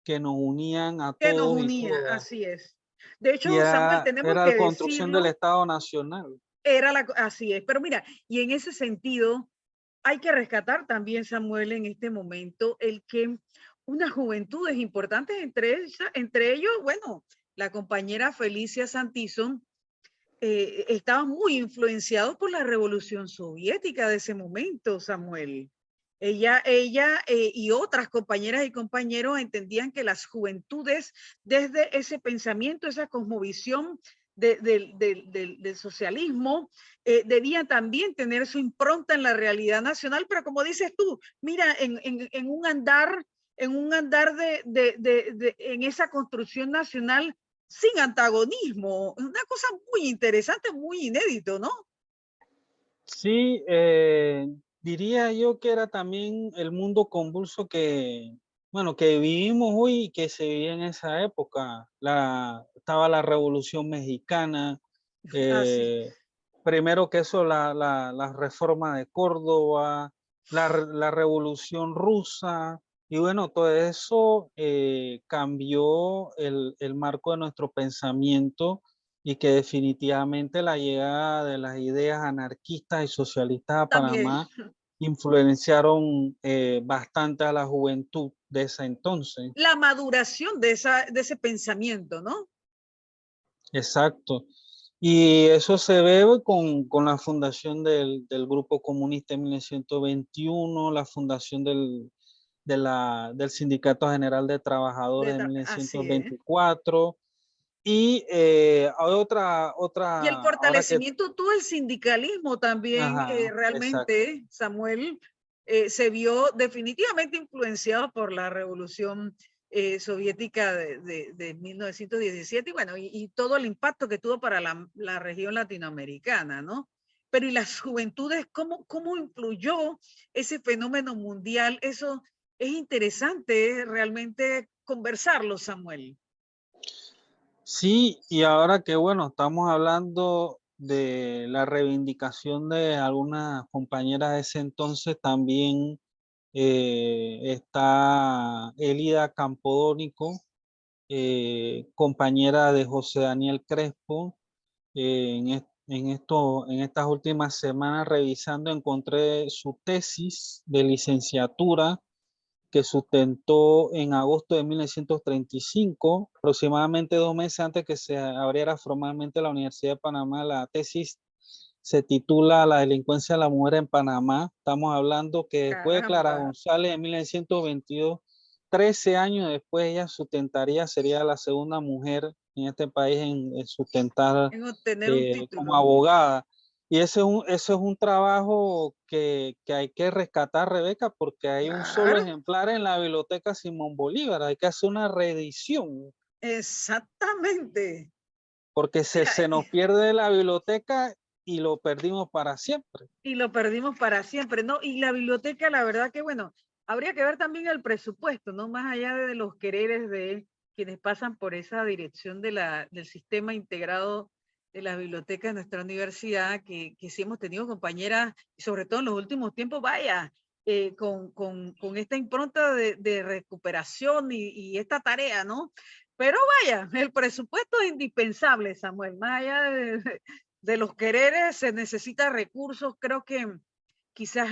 Speaker 3: que nos unían a
Speaker 1: Que nos
Speaker 3: todos y
Speaker 1: unía,
Speaker 3: todas.
Speaker 1: así es. De
Speaker 3: Y
Speaker 1: hecho, Samuel, tenemos
Speaker 3: era
Speaker 1: que
Speaker 3: la construcción del
Speaker 1: decirlo,
Speaker 3: Estado Nacional.
Speaker 1: así es. Pero mira, y en ese sentido, hay que rescatar también, Samuel, en este momento, el que unas juventudes importantes, entre ellos, bueno, la compañera Felicia Santison, estaba muy influenciado por la revolución soviética de ese momento, Samuel. Ella y otras compañeras y compañeros entendían que las juventudes, desde ese pensamiento, esa cosmovisión del socialismo, debían también tener su impronta en la realidad nacional, pero como dices tú, mira, en un andar en esa construcción nacional sin antagonismo, una cosa muy interesante, muy inédito, ¿no?
Speaker 3: Sí, diría yo que era también el mundo convulso bueno, que vivimos hoy y que se vivía en esa época. Estaba la Revolución Mexicana,
Speaker 1: Así.
Speaker 3: primero que eso, la reforma de Córdoba, la Revolución Rusa, y bueno, todo eso cambió el marco de nuestro pensamiento y que definitivamente la llegada de las ideas anarquistas y socialistas a
Speaker 1: También
Speaker 3: Panamá influenciaron bastante a la juventud de ese entonces.
Speaker 1: la maduración de ese pensamiento, ¿no?
Speaker 3: Exacto. Y eso se ve con la fundación del Grupo Comunista en 1921, la fundación del Sindicato General de Trabajadores en
Speaker 1: Así es.
Speaker 3: 1924. Y hay otra,
Speaker 1: Y el
Speaker 3: ahora que,
Speaker 1: fortalecimiento, todo el sindicalismo también,
Speaker 3: ajá, exacto.
Speaker 1: realmente, Samuel, se vio definitivamente influenciado por la revolución soviética de 1917 y bueno, y todo el impacto que tuvo para la región latinoamericana, ¿no? Pero ¿y las juventudes, cómo influyó ese fenómeno mundial? Eso es interesante realmente conversarlo, Samuel.
Speaker 3: Sí, y ahora que bueno, estamos hablando de la reivindicación de algunas compañeras de ese entonces, también está Elida Campodónico, compañera de José Daniel Crespo. En estas últimas semanas revisando encontré su tesis de licenciatura que sustentó en agosto de 1935, aproximadamente 2 meses antes que se abriera formalmente la Universidad de Panamá. La tesis se titula La delincuencia de la mujer en Panamá. Estamos hablando que después de Clara
Speaker 1: Caramba.
Speaker 3: González en 1922, 13 años después ella sustentaría, sería la segunda mujer en este país en sustentar
Speaker 1: En obtener un
Speaker 3: como
Speaker 1: título.
Speaker 3: abogada. Y ese es un trabajo que hay que rescatar, Rebeca, porque hay un solo
Speaker 1: Claro,
Speaker 3: ejemplar en la Biblioteca Simón Bolívar. Hay que hacer una reedición,
Speaker 1: exactamente.
Speaker 3: porque
Speaker 1: Mira,
Speaker 3: se nos pierde la biblioteca y lo perdimos para siempre.
Speaker 1: y lo perdimos para siempre, ¿no? Y la biblioteca, la verdad que, bueno, habría que ver también el presupuesto, ¿no? Más allá de los quereres de quienes pasan por esa dirección del sistema integrado de las bibliotecas de nuestra universidad, que sí hemos tenido compañeras, y sobre todo en los últimos tiempos, vaya, con esta impronta de recuperación y esta tarea, ¿no? Pero vaya, el presupuesto es indispensable, Samuel, más allá de los quereres se necesita recursos. Creo que quizás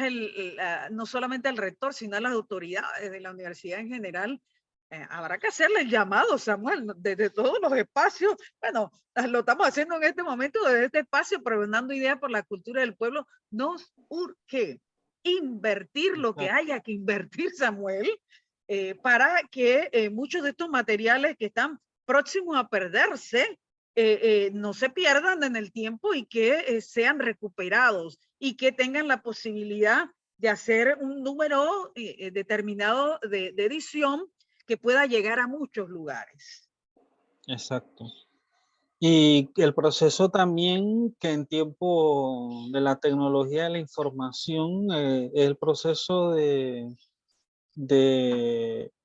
Speaker 1: no solamente el rector, sino las autoridades de la universidad en general, habrá que hacerle el llamado, Samuel, desde todos los espacios. Bueno, lo estamos haciendo en este momento, desde este espacio, pregonando ideas por la cultura del pueblo. Nos urge invertir lo que haya que invertir, Samuel, para que muchos de estos materiales que están próximos a perderse, no se pierdan en el tiempo y que sean recuperados y que tengan la posibilidad de hacer un número determinado de edición que pueda llegar a muchos lugares.
Speaker 3: Exacto. Y el proceso también que en tiempo de la tecnología de la información, el proceso de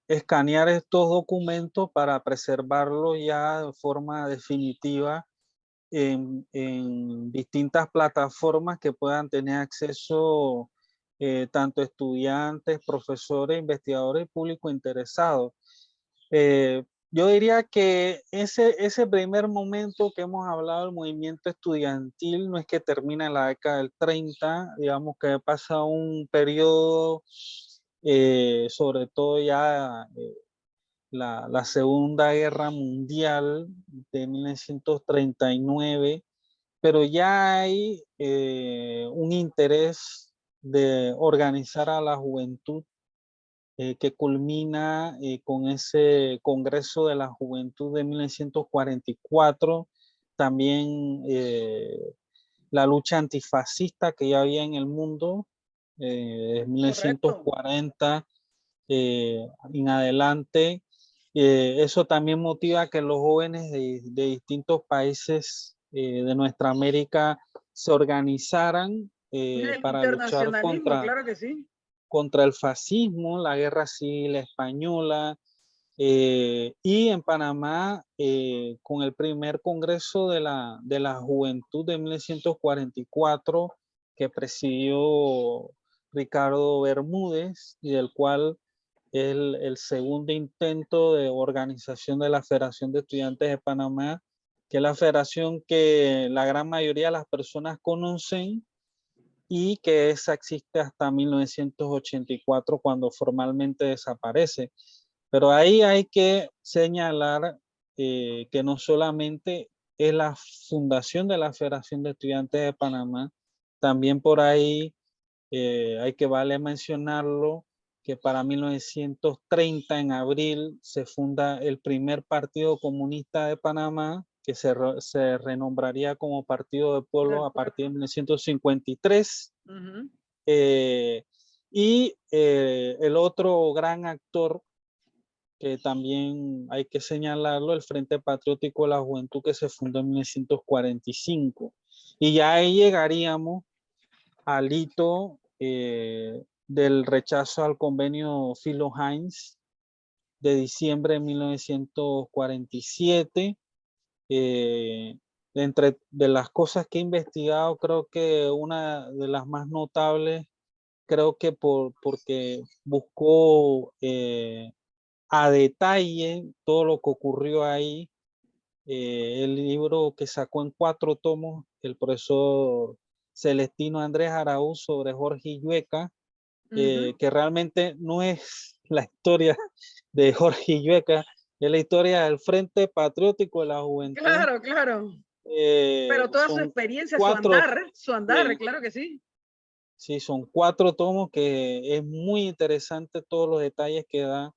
Speaker 3: escanear estos documentos para preservarlos ya de forma definitiva en distintas plataformas que puedan tener acceso tanto estudiantes, profesores, investigadores y público interesado. Yo diría que ese primer momento que hemos hablado del movimiento estudiantil no es que termina en la década del 30, digamos que pasa un periodo, sobre todo ya la Segunda Guerra Mundial de 1939, pero ya hay un interés de organizar a la juventud que culmina con ese Congreso de la Juventud de 1944, también la lucha antifascista que ya había en el mundo, de
Speaker 1: Correcto.
Speaker 3: 1940 en adelante. Eso también motiva que los jóvenes de distintos países de nuestra América se organizaran
Speaker 1: El
Speaker 3: para luchar
Speaker 1: internacionalismo, claro que sí.
Speaker 3: contra el fascismo, la guerra civil española, y en Panamá con el primer congreso de la juventud de 1944 que presidió Ricardo Bermúdez y del cual el segundo intento de organización de la Federación de Estudiantes de Panamá, que es la federación que la gran mayoría de las personas conocen y que esa existe hasta 1984 cuando formalmente desaparece. Pero ahí hay que señalar que no solamente es la fundación de la Federación de Estudiantes de Panamá, también por ahí hay que vale mencionarlo que para 1930 en abril se funda el primer Partido Comunista de Panamá, que se renombraría como Partido del Pueblo
Speaker 1: Del
Speaker 3: a partir de
Speaker 1: pueblo.
Speaker 3: 1953.
Speaker 1: Uh -huh.
Speaker 3: eh, Y el otro gran actor que también hay que señalarlo, el Frente Patriótico de la Juventud, que se fundó en 1945. Y ya ahí llegaríamos al hito del rechazo al convenio Filo-Hines de diciembre de 1947. Entre de las cosas que he investigado, creo que una de las más notables, creo que porque buscó a detalle todo lo que ocurrió ahí. El libro que sacó en 4 tomos el profesor Celestino Andrés Araúz sobre Jorge Illueca, que realmente no es la historia de Jorge Illueca, es la historia del Frente Patriótico de la Juventud.
Speaker 1: Claro, claro. Pero toda su
Speaker 3: Son
Speaker 1: experiencia,
Speaker 3: cuatro,
Speaker 1: su andar, claro que sí.
Speaker 3: sí, son 4 tomos que es muy interesante todos los detalles que da.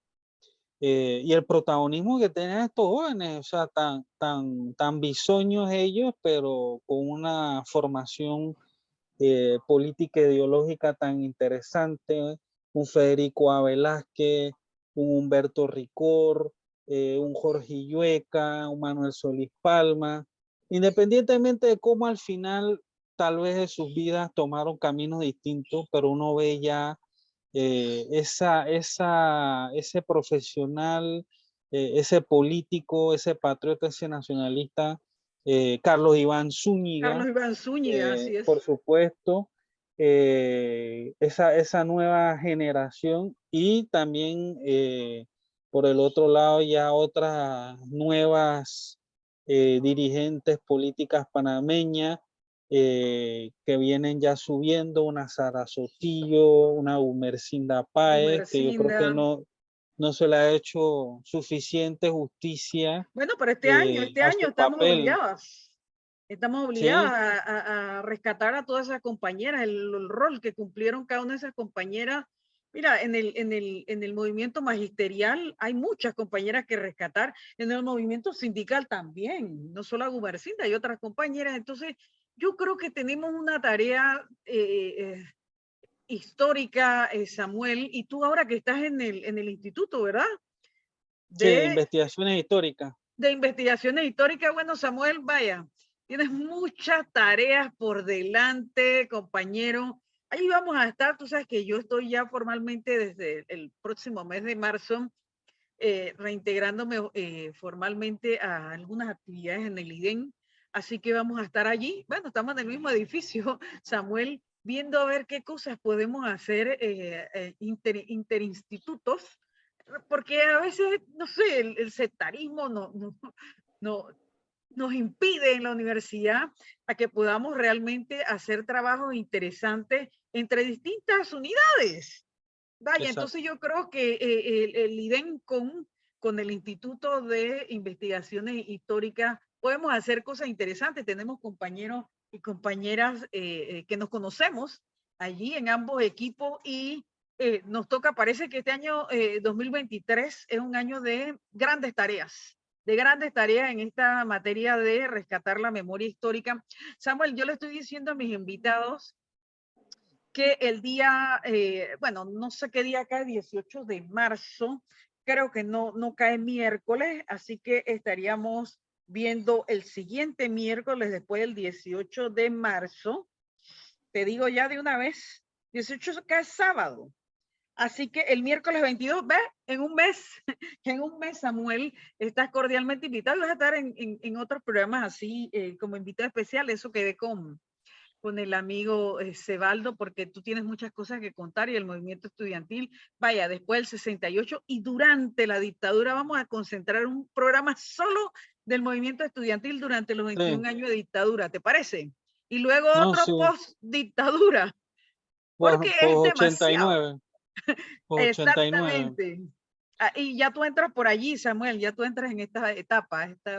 Speaker 3: Y el protagonismo que tienen estos jóvenes, o sea, tan bisoños ellos, pero con una formación política ideológica tan interesante, un Federico A. Velázquez, un Humberto Ricor, un Jorge Illueca, un Manuel Solís Palma, independientemente de cómo al final tal vez de sus vidas tomaron caminos distintos, pero uno ve ya ese profesional, ese político, ese patriota, ese nacionalista, Carlos Iván Zúñiga,
Speaker 1: Carlos Iván Zúñiga, así
Speaker 3: por
Speaker 1: es.
Speaker 3: supuesto, esa nueva generación y también por el otro lado ya otras nuevas dirigentes políticas panameñas que vienen ya subiendo, una Sara Sotillo, una Umercinda Páez, que yo creo que
Speaker 1: Gumersinda.
Speaker 3: no se le ha hecho suficiente justicia
Speaker 1: Bueno, pero este
Speaker 3: a
Speaker 1: año
Speaker 3: su papel,
Speaker 1: estamos obligadas
Speaker 3: ¿sí?
Speaker 1: a rescatar a todas esas compañeras, el rol que cumplieron cada una de esas compañeras. Mira, en el movimiento magisterial hay muchas compañeras que rescatar, en el movimiento sindical también, no solo a Gumersinda, hay otras compañeras. Entonces, yo creo que tenemos una tarea histórica, Samuel, y tú ahora que estás en el instituto, ¿verdad?
Speaker 3: Sí, de
Speaker 1: De
Speaker 3: investigaciones históricas.
Speaker 1: de investigaciones históricas. Bueno, Samuel, vaya, tienes muchas tareas por delante, compañero. Ahí vamos a estar, tú sabes que yo estoy ya formalmente desde el próximo mes de marzo reintegrándome formalmente a algunas actividades en el IDEN, así que vamos a estar allí. Bueno, estamos en el mismo edificio, Samuel, viendo a ver qué cosas podemos hacer interinstitutos, porque a veces, no sé, el sectarismo no, nos impide en la universidad a que podamos realmente hacer trabajos interesantes entre distintas unidades. Vaya,
Speaker 3: Exacto.
Speaker 1: entonces yo creo que el IDEN con el Instituto de Investigaciones Históricas podemos hacer cosas interesantes. Tenemos compañeros y compañeras que nos conocemos allí en ambos equipos y nos toca, parece que este año 2023 es un año de grandes tareas en esta materia de rescatar la memoria histórica. Samuel, yo le estoy diciendo a mis invitados que el día, bueno, no sé qué día cae, 18 de marzo, creo que no cae miércoles, así que estaríamos viendo el siguiente miércoles después del 18 de marzo. Te digo ya de una vez, 18 cae sábado. Así que el miércoles 22, ve, en un mes, en un mes, Samuel, estás cordialmente invitado. Vas a estar en otros programas así, como invitado especial. Eso quedé con el amigo Cebaldo, porque tú tienes muchas cosas que contar y el movimiento estudiantil, vaya, después del 68 y durante la dictadura vamos a concentrar un programa solo del movimiento estudiantil durante los 21
Speaker 3: Sí,
Speaker 1: años de dictadura, ¿te parece? Y luego
Speaker 3: no,
Speaker 1: otro
Speaker 3: sí,
Speaker 1: post-dictadura, porque
Speaker 3: pues
Speaker 1: es demasiado.
Speaker 3: 89, pues 89.
Speaker 1: Exactamente. Ah, y ya tú entras por allí, Samuel, ya tú entras en esta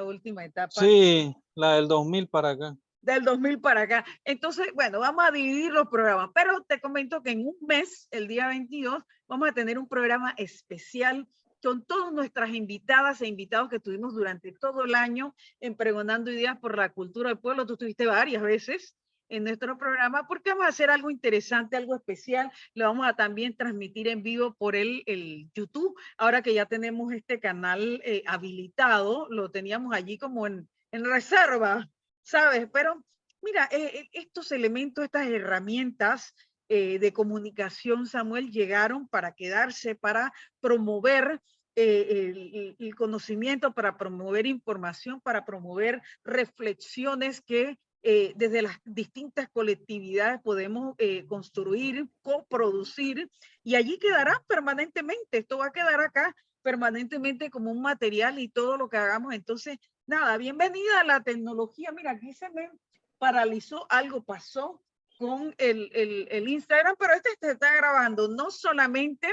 Speaker 1: última etapa
Speaker 3: Sí, la del 2000 para acá.
Speaker 1: del 2000 para acá. Entonces, bueno, vamos a dividir los programas, pero te comento que en un mes, el día 22, vamos a tener un programa especial con todas nuestras invitadas e invitados que tuvimos durante todo el año en Pregonando Ideas por la Cultura del Pueblo. Tú estuviste varias veces en nuestro programa porque vamos a hacer algo interesante, algo especial. Lo vamos a también transmitir en vivo por el YouTube. Ahora que ya tenemos este canal habilitado, lo teníamos allí como en reserva, ¿sabes? Pero mira, estos elementos, estas herramientas de comunicación, Samuel, llegaron para quedarse, para promover el conocimiento, para promover información, para promover reflexiones que desde las distintas colectividades podemos construir, coproducir, y allí quedará permanentemente. Esto va a quedar acá permanentemente como un material y todo lo que hagamos. Entonces, nada, bienvenida a la tecnología. Mira, aquí se me paralizó, algo pasó con el Instagram, pero este se está grabando no solamente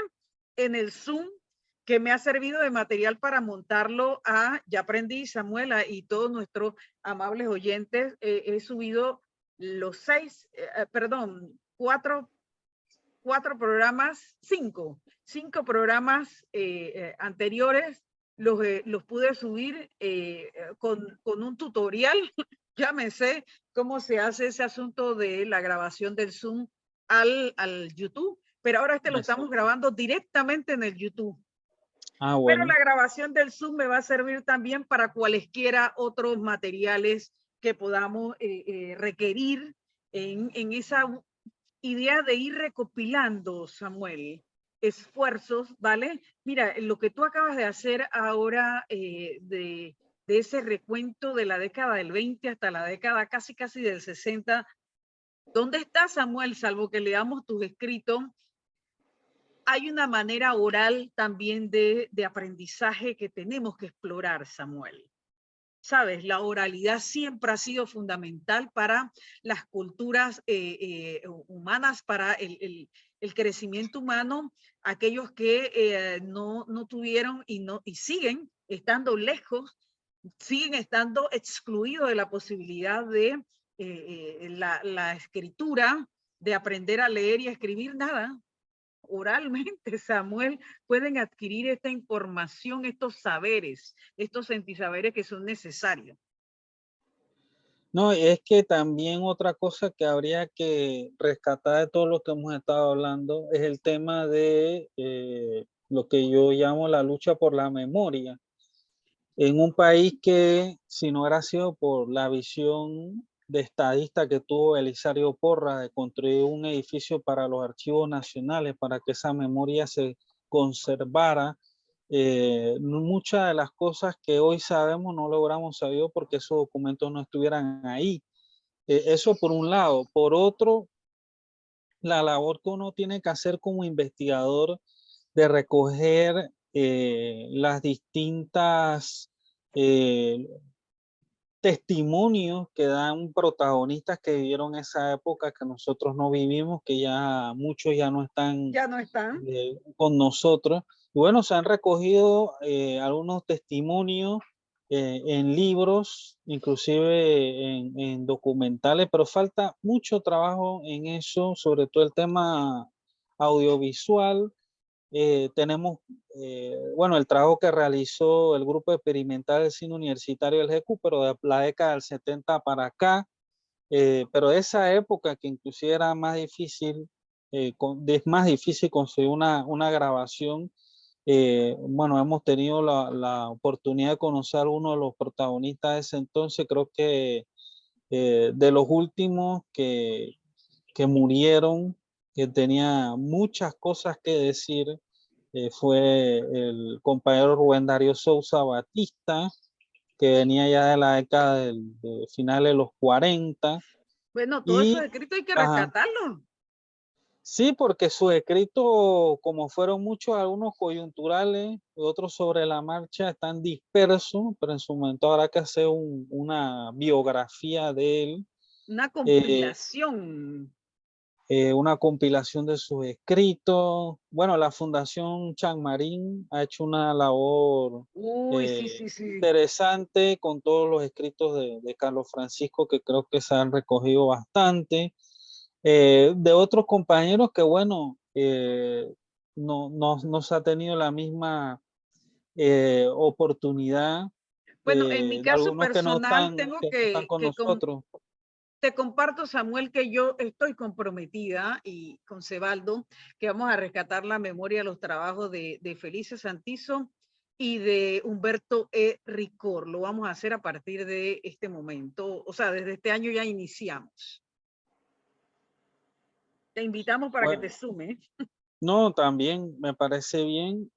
Speaker 1: en el Zoom, que me ha servido de material para montarlo ya aprendí, Samuela, y todos nuestros amables oyentes, he subido los cuatro programas, cinco programas anteriores, los pude subir con un tutorial. Ya me sé cómo se hace ese asunto de la grabación del Zoom al YouTube, pero ahora lo estamos grabando directamente en el YouTube.
Speaker 3: Ah,
Speaker 1: Pero
Speaker 3: bueno.
Speaker 1: la grabación del Zoom me va a servir también para cualesquiera otros materiales que podamos requerir en esa idea de ir recopilando, Samuel, esfuerzos, ¿vale? Mira, lo que tú acabas de hacer ahora de ese recuento de la década del 20 hasta la década casi del 60, ¿dónde está, Samuel? Salvo que leamos tus escritos, hay una manera oral también de aprendizaje que tenemos que explorar, Samuel. Sabes, la oralidad siempre ha sido fundamental para las culturas humanas, para el crecimiento humano. Aquellos que no tuvieron y siguen estando lejos, siguen estando excluidos de la posibilidad de la escritura, de aprender a leer y a escribir, nada. Oralmente, Samuel, pueden adquirir esta información, estos saberes, estos sentisaberes que son necesarios.
Speaker 3: No, es que también otra cosa que habría que rescatar de todo lo que hemos estado hablando es el tema de lo que yo llamo la lucha por la memoria. En un país que, si no hubiera sido por la visión de estadista que tuvo Elisario Porras de construir un edificio para los archivos nacionales, para que esa memoria se conservara, muchas de las cosas que hoy sabemos no lo hubiéramos sabido porque esos documentos no estuvieran ahí. Eso por un lado. Por otro, la labor que uno tiene que hacer como investigador de recoger las distintas testimonios que dan protagonistas que vivieron esa época que nosotros no vivimos, que ya muchos ya no están con nosotros. Y bueno, se han recogido algunos testimonios en libros, inclusive en documentales, pero falta mucho trabajo en eso, sobre todo el tema audiovisual. Tenemos, bueno, el trabajo que realizó el grupo experimental del cine universitario del GECU, pero de la década del 70 para acá, pero de esa época que inclusive era más difícil, es más difícil conseguir una grabación. Bueno, hemos tenido la oportunidad de conocer a uno de los protagonistas de ese entonces, creo que de los últimos que murieron, que tenía muchas cosas que decir, fue el compañero Rubén Darío Sousa Batista, que venía ya de la década de finales de los 40.
Speaker 1: Bueno, todo eso
Speaker 3: Y,
Speaker 1: escrito hay que
Speaker 3: ajá,
Speaker 1: rescatarlo.
Speaker 3: sí, porque sus escritos, como fueron muchos, algunos coyunturales, otros sobre la marcha, están dispersos, pero en su momento habrá que hacer una biografía de él.
Speaker 1: Una compilación.
Speaker 3: Una compilación de sus escritos. Bueno, la Fundación Chanmarín ha hecho una labor
Speaker 1: Uy, sí.
Speaker 3: interesante con todos los escritos de Carlos Francisco, que creo que se han recogido bastante. De otros compañeros que, bueno, no se ha tenido la misma oportunidad,
Speaker 1: Bueno, en mi
Speaker 3: de
Speaker 1: caso
Speaker 3: algunos que no
Speaker 1: personal
Speaker 3: están,
Speaker 1: tengo
Speaker 3: que no están con nosotros.
Speaker 1: Te comparto, Samuel, que yo estoy comprometida y con Cebaldo, que vamos a rescatar la memoria de los trabajos de Felice Santizo y de Humberto E. Ricor. Lo vamos a hacer a partir de este momento. O sea, desde este año ya iniciamos. Te invitamos para que
Speaker 3: Bueno,
Speaker 1: te sume.
Speaker 3: no, también me parece bien.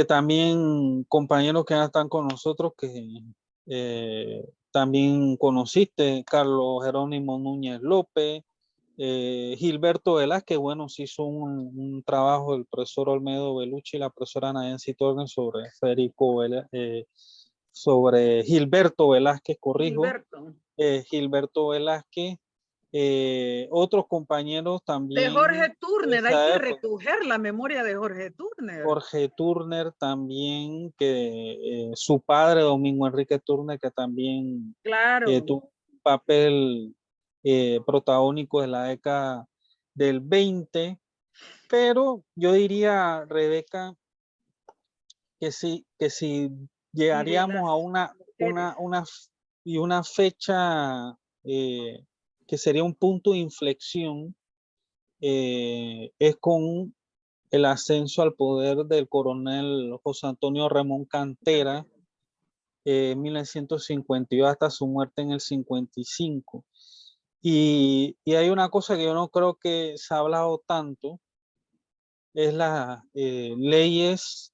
Speaker 3: También compañeros que ya están con nosotros que también conociste, Carlos Jerónimo Núñez López, Gilberto Velázquez, bueno, se hizo un trabajo del profesor Olmedo Belucci y la profesora Nancy Torres sobre sobre Gilberto Velázquez, corrijo,
Speaker 1: Gilberto.
Speaker 3: Gilberto Velázquez, otros compañeros
Speaker 1: De
Speaker 3: también
Speaker 1: Jorge
Speaker 3: de
Speaker 1: Turner, hay
Speaker 3: esa
Speaker 1: que
Speaker 3: época.
Speaker 1: recoger la memoria de Jorge Turner.
Speaker 3: Jorge Turner también, que su padre, Domingo Enrique Turner, que también
Speaker 1: Claro.
Speaker 3: tuvo un papel protagónico en la década del 20, pero yo diría, Rebeca, que si
Speaker 1: Y de
Speaker 3: llegaríamos a
Speaker 1: las mujeres.
Speaker 3: una fecha que sería un punto de inflexión, es con el ascenso al poder del coronel José Antonio Ramón Cantera en 1952 hasta su muerte en el 55. Y hay una cosa que yo no creo que se ha hablado tanto, es las leyes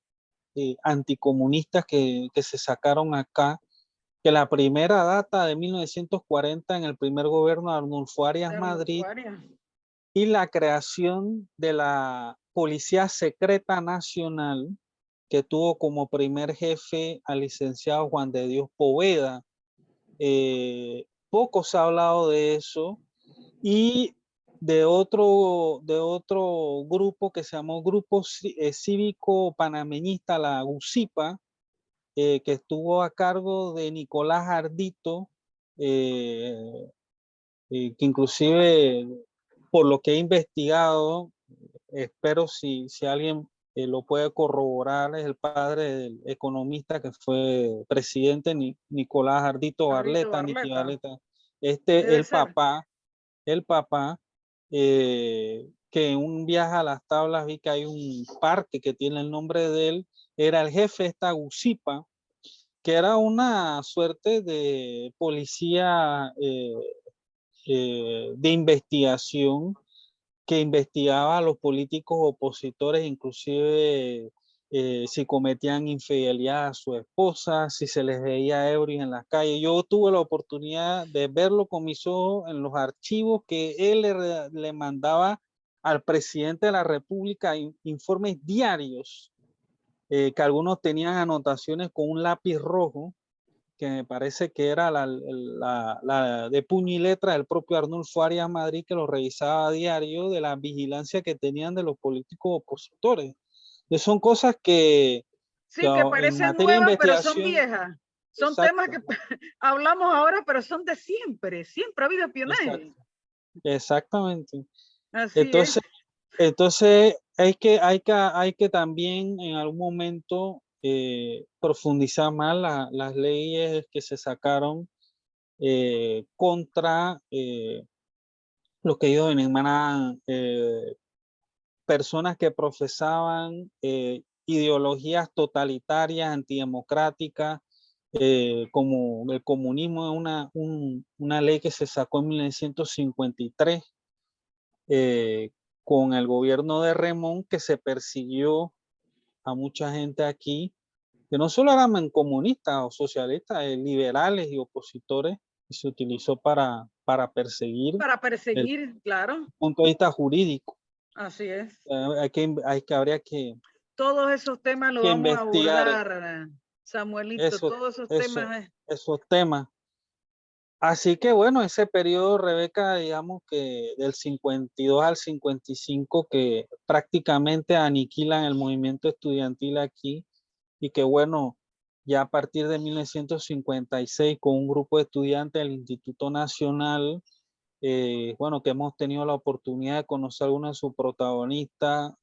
Speaker 3: anticomunistas que se sacaron acá, que la primera data de 1940 en el primer gobierno de Arnulfo Arias Madrid, y la creación de la Policía Secreta Nacional, que tuvo como primer jefe al licenciado Juan de Dios Poveda. Poco se ha hablado de eso, y de otro grupo que se llamó Grupo Cívico Panameñista, la GUCIPA, que estuvo a cargo de Nicolás Ardito, que inclusive, por lo que he investigado, espero si alguien lo puede corroborar, es el padre del economista que fue presidente, Nicolás Ardito
Speaker 1: Ardito
Speaker 3: Barleta, Niki
Speaker 1: Barleta.
Speaker 3: Barleta.
Speaker 1: Debe ser.
Speaker 3: El papá, que en un viaje a las tablas vi que hay un parque que tiene el nombre de él, era el jefe de esta GUCIPA, que era una suerte de policía de investigación, que investigaba a los políticos opositores, inclusive si cometían infidelidad a su esposa, si se les veía ebrios en las calles. Yo tuve la oportunidad de verlo con mis ojos en los archivos que él le mandaba al presidente de la República, informes diarios, que algunos tenían anotaciones con un lápiz rojo, que me parece que era la de puño y letra del propio Arnulfo Arias Madrid, que lo revisaba a diario, de la vigilancia que tenían de los políticos opositores. Entonces son cosas que
Speaker 1: Sí, que
Speaker 3: en
Speaker 1: parecen
Speaker 3: materia de
Speaker 1: nuevas, pero son
Speaker 3: investigación,
Speaker 1: viejas. Son temas
Speaker 3: exacto,
Speaker 1: que hablamos ahora, pero son de siempre. Siempre ha habido espionaje.
Speaker 3: exacto, exactamente.
Speaker 1: Así es.
Speaker 3: Entonces, hay que también en algún momento profundizar más las leyes que se sacaron contra los que ellos denominaban personas que profesaban ideologías totalitarias, antidemocráticas, como el comunismo. Es una ley que se sacó en 1953 con el gobierno de Remón, que se persiguió a mucha gente aquí, que no solo eran comunistas o socialistas, liberales y opositores, y se utilizó para perseguir
Speaker 1: Para
Speaker 3: el
Speaker 1: perseguir, claro.
Speaker 3: punto de vista jurídico.
Speaker 1: Así es.
Speaker 3: Habría que
Speaker 1: Todos esos temas lo vamos a
Speaker 3: investigar
Speaker 1: abordar, Samuelito.
Speaker 3: eso,
Speaker 1: Todos esos
Speaker 3: eso,
Speaker 1: temas.
Speaker 3: esos temas. Así que bueno, ese periodo, Rebeca, digamos que del 52 al 55, que prácticamente aniquilan el movimiento estudiantil aquí, y que bueno, ya a partir de 1956, con un grupo de estudiantes del Instituto Nacional, bueno, que hemos tenido la oportunidad de conocer a algunos de sus protagonistas,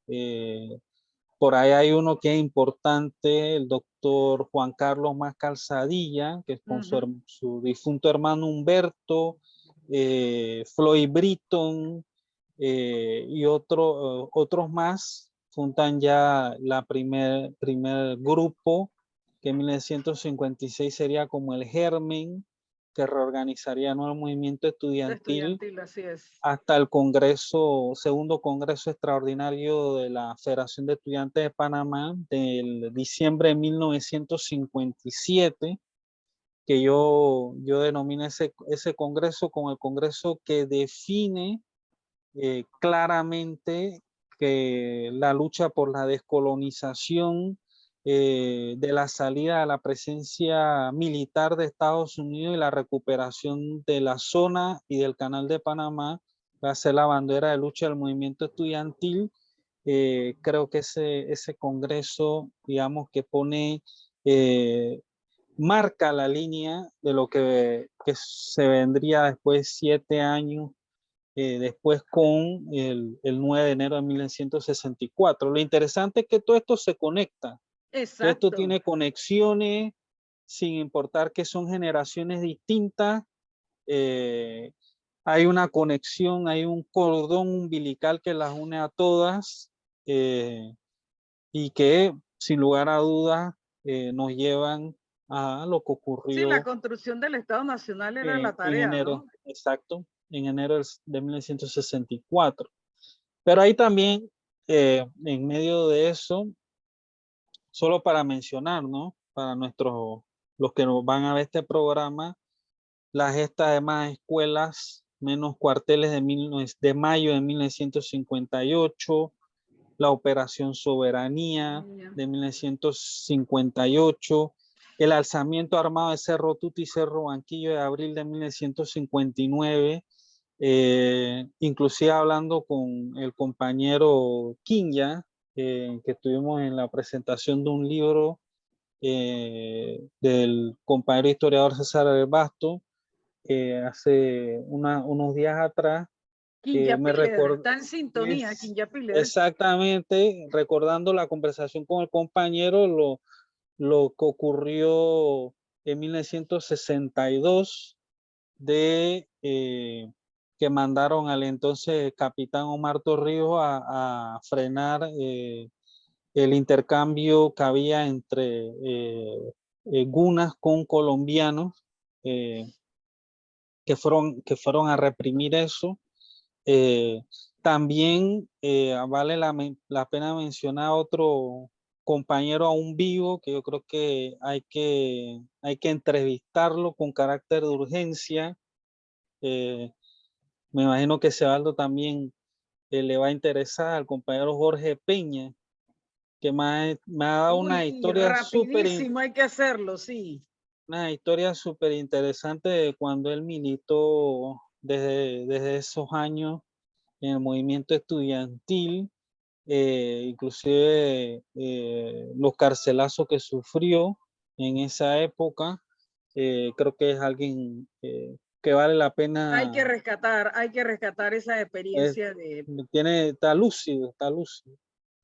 Speaker 3: Por ahí hay uno que es importante, el doctor Juan Carlos Más Calzadilla, que es con su difunto hermano Humberto, Floyd Britton y otros más, fundan ya la primer grupo, que en 1956 sería como el germen, que reorganizaría, ¿no?, el movimiento estudiantil
Speaker 1: Así es.
Speaker 3: hasta el segundo Congreso Extraordinario de la Federación de Estudiantes de Panamá del diciembre de 1957, que yo denomino ese Congreso como el Congreso que define claramente que la lucha por la descolonización, de la salida a la presencia militar de Estados Unidos y la recuperación de la zona y del Canal de Panamá va a ser la bandera de lucha del movimiento estudiantil. Creo que ese congreso, digamos, que pone, marca la línea de lo que se vendría después 7 años después con el 9 de enero de 1964. Lo interesante es que todo esto se conecta.
Speaker 1: Exacto.
Speaker 3: Todo esto tiene conexiones, sin importar que son generaciones distintas. Hay una conexión, hay un cordón umbilical que las une a todas, y que sin lugar a dudas nos llevan a lo que
Speaker 1: Sí, la
Speaker 3: ocurrió
Speaker 1: construcción del Estado Nacional era la
Speaker 3: en
Speaker 1: tarea,
Speaker 3: enero,
Speaker 1: ¿no?
Speaker 3: exacto, en enero de 1964. Pero ahí también, en medio de eso, solo para mencionar, ¿no?, para los que nos van a ver este programa, la gesta de más escuelas, menos cuarteles de mayo de 1958, la Operación Soberanía de 1958, el alzamiento armado de Cerro Tuti y Cerro Banquillo de abril de 1959, inclusive hablando con el compañero Quinya, que estuvimos en la presentación de un libro del compañero historiador César del Basto, hace unos días atrás, me
Speaker 1: Quinjapiller,
Speaker 3: recuerdo,
Speaker 1: está en sintonía, Quinjapiller.
Speaker 3: exactamente, recordando la conversación con el compañero, lo que ocurrió en 1962, que mandaron al entonces capitán Omar Torrijos a frenar el intercambio que había entre gunas con colombianos, que fueron a reprimir eso. También vale la pena mencionar otro compañero aún vivo, que yo creo que hay que entrevistarlo con carácter de urgencia. Me imagino que Sebaldo también le va a interesar, al compañero Jorge Peña, que me ha dado
Speaker 1: Uy, rapidísimo, hay que hacerlo, sí.
Speaker 3: una historia súper interesante de cuando él militó desde esos años en el movimiento estudiantil, inclusive los carcelazos que sufrió en esa época. Creo que es alguien que vale la pena.
Speaker 1: Hay que rescatar esa experiencia
Speaker 3: Está lúcido, está lúcido.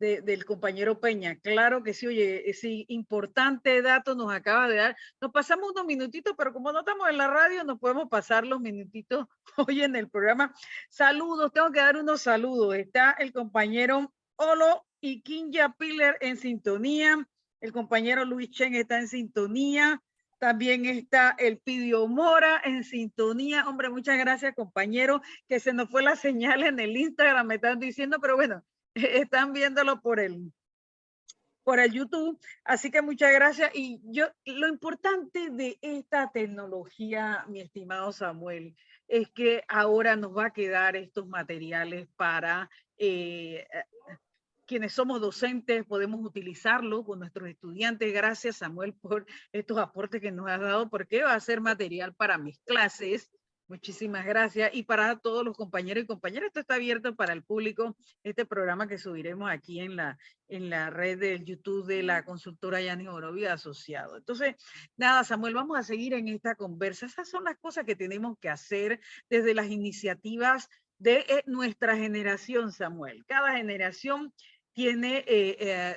Speaker 1: Del compañero Peña. Claro que sí, oye, sí, importante dato nos acaba de dar. Nos pasamos unos minutitos, pero como no estamos en la radio, nos podemos pasar los minutitos hoy en el programa. Saludos, tengo que dar unos saludos. Está el compañero Olo y Quinjapiller en sintonía. El compañero Luis Chen está en sintonía. También está el Pidio Mora en sintonía. Hombre, muchas gracias, compañero, que se nos fue la señal en el Instagram, me están diciendo, pero bueno, están viéndolo por el YouTube. Así que muchas gracias. Y lo importante de esta tecnología, mi estimado Samuel, es que ahora nos va a quedar estos materiales para quienes somos docentes, podemos utilizarlo con nuestros estudiantes. Gracias, Samuel, por estos aportes que nos has dado, porque va a ser material para mis clases. Muchísimas gracias. Y para todos los compañeros y compañeras, esto está abierto para el público, este programa que subiremos aquí en la red del YouTube de la consultora Yanis Orovia Asociado. Entonces, nada, Samuel, vamos a seguir en esta conversa. Esas son las cosas que tenemos que hacer desde las iniciativas de nuestra generación, Samuel. Cada generación tiene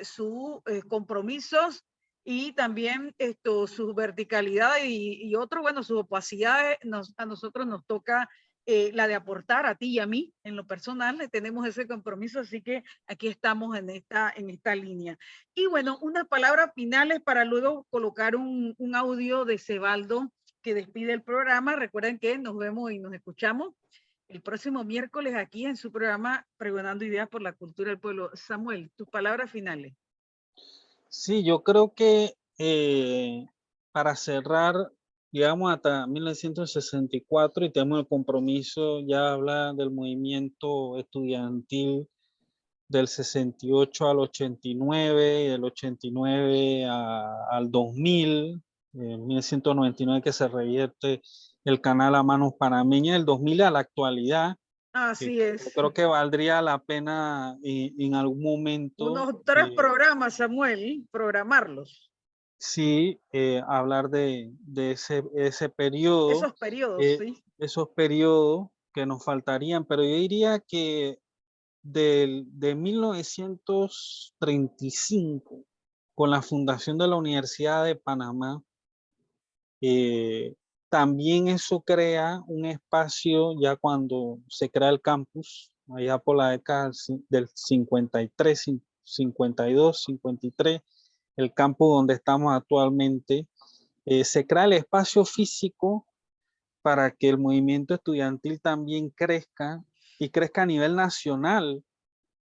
Speaker 1: sus compromisos y también su verticalidad y otro, bueno, sus opacidades. A nosotros nos toca la de aportar a ti y a mí en lo personal, tenemos ese compromiso, así que aquí estamos en esta línea. Y bueno, unas palabras finales para luego colocar un audio de Cebaldo que despide el programa. Recuerden que nos vemos y nos escuchamos el próximo miércoles aquí en su programa Pregonando Ideas por la Cultura del Pueblo. Samuel, tus palabras finales.
Speaker 3: Sí, yo creo que para cerrar, llegamos hasta 1964 y tenemos el compromiso ya hablar del movimiento estudiantil del 68 al 89 y del 89 al 2000, en 1999 que se revierte el canal a manos panameñas, del 2000 a la actualidad.
Speaker 1: Así es.
Speaker 3: Creo que valdría la pena en algún momento.
Speaker 1: Unos 3 programas, Samuel, programarlos.
Speaker 3: Sí, hablar de ese periodo.
Speaker 1: Esos periodos, sí.
Speaker 3: Esos periodos que nos faltarían, pero yo diría que de 1935, con la fundación de la Universidad de Panamá, también eso crea un espacio ya cuando se crea el campus, allá por la década del 53, 52, 53, el campus donde estamos actualmente, se crea el espacio físico para que el movimiento estudiantil también crezca y crezca a nivel nacional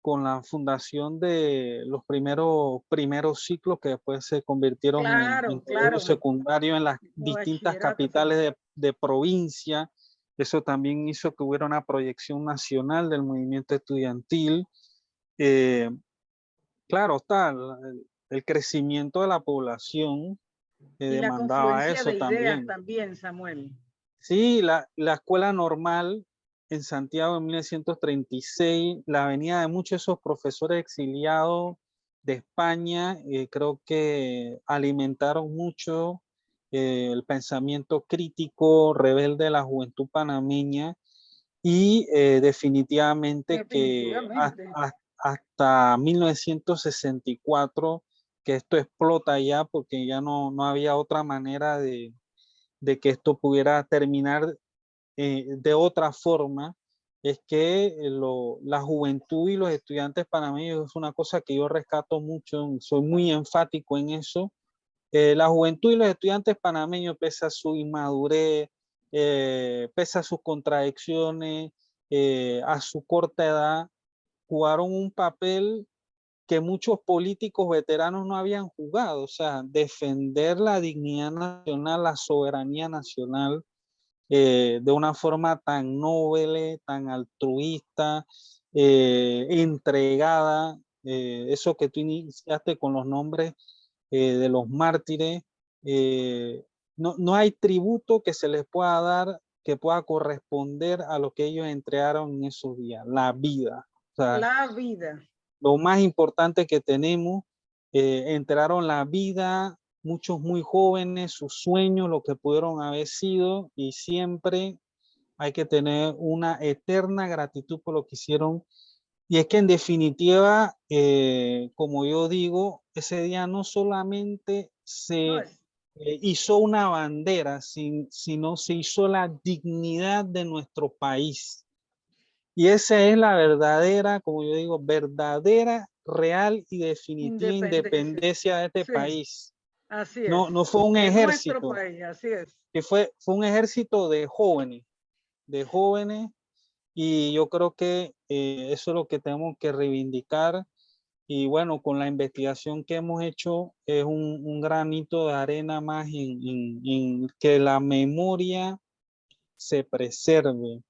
Speaker 3: con la fundación de los primeros ciclos que después se convirtieron en colegio secundario en las distintas capitales de provincia. Eso también hizo que hubiera una proyección nacional del movimiento estudiantil. Claro, está el crecimiento de la población demandaba eso también.
Speaker 1: También, Samuel.
Speaker 3: Sí, la escuela normal en Santiago en 1936, la venida de muchos de esos profesores exiliados de España, creo que alimentaron mucho el pensamiento crítico, rebelde de la juventud panameña y definitivamente que hasta 1964 que esto explota ya porque ya no había otra manera de que esto pudiera terminar de otra forma, es que la juventud y los estudiantes panameños es una cosa que yo rescato mucho, soy muy enfático en eso. La juventud y los estudiantes panameños, pese a su inmadurez, pese a sus contradicciones, a su corta edad, jugaron un papel que muchos políticos veteranos no habían jugado, o sea, defender la dignidad nacional, la soberanía nacional, de una forma tan noble, tan altruista, entregada, eso que tú iniciaste con los nombres de los mártires, no hay tributo que se les pueda dar que pueda corresponder a lo que ellos entregaron en esos días, la vida. O sea,
Speaker 1: la vida.
Speaker 3: Lo más importante que tenemos, entregaron la vida, muchos muy jóvenes, sus sueños, lo que pudieron haber sido, y siempre hay que tener una eterna gratitud por lo que hicieron. Y es que en definitiva, como yo digo, ese día no solamente se hizo una bandera, sino se hizo la dignidad de nuestro país. Y esa es la verdadera, como yo digo, verdadera, real y definitiva independencia de este país.
Speaker 1: Así es.
Speaker 3: No fue un ejército.
Speaker 1: Nuestro país, así es.
Speaker 3: Que fue un ejército de jóvenes, y yo creo que eso es lo que tenemos que reivindicar. Y bueno, con la investigación que hemos hecho es un granito de arena más en que la memoria se preserve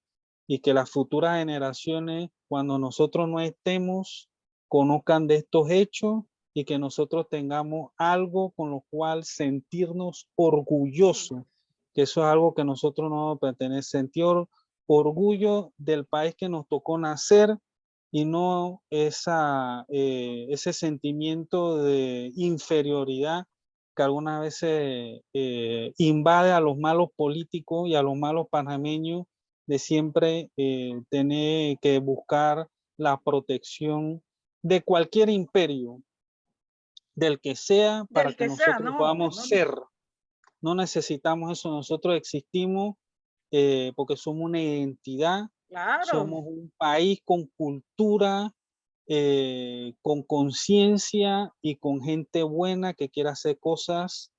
Speaker 3: y que las futuras generaciones, cuando nosotros no estemos, conozcan de estos hechos y que nosotros tengamos algo con lo cual sentirnos orgullosos, que eso es algo que nosotros no pertenece, sentir orgullo del país que nos tocó nacer y no ese sentimiento de inferioridad que algunas veces invade a los malos políticos y a los malos panameños de siempre tener que buscar la protección de cualquier imperio, del que sea, para
Speaker 1: Del
Speaker 3: que
Speaker 1: que sea,
Speaker 3: nosotros
Speaker 1: no,
Speaker 3: podamos
Speaker 1: no,
Speaker 3: ser. No necesitamos eso, nosotros existimos porque somos una identidad,
Speaker 1: claro.
Speaker 3: somos un país con cultura, con conciencia y con gente buena que quiera hacer cosas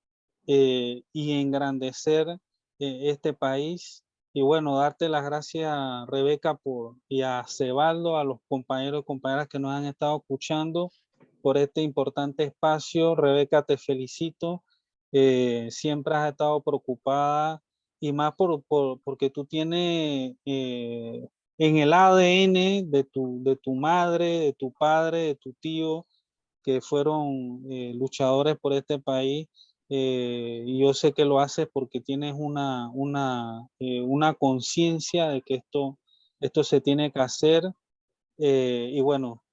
Speaker 3: y engrandecer este país. Y bueno, darte las gracias, Rebeca, y a Cebaldo, a los compañeros y compañeras que nos han estado escuchando por este importante espacio. Rebeca, te felicito. Siempre has estado preocupada y más porque tú tienes en el ADN de tu madre, de tu padre, de tu tío, que fueron luchadores por este país. Y yo sé que lo haces porque tienes una conciencia de que esto se tiene que hacer. Y bueno,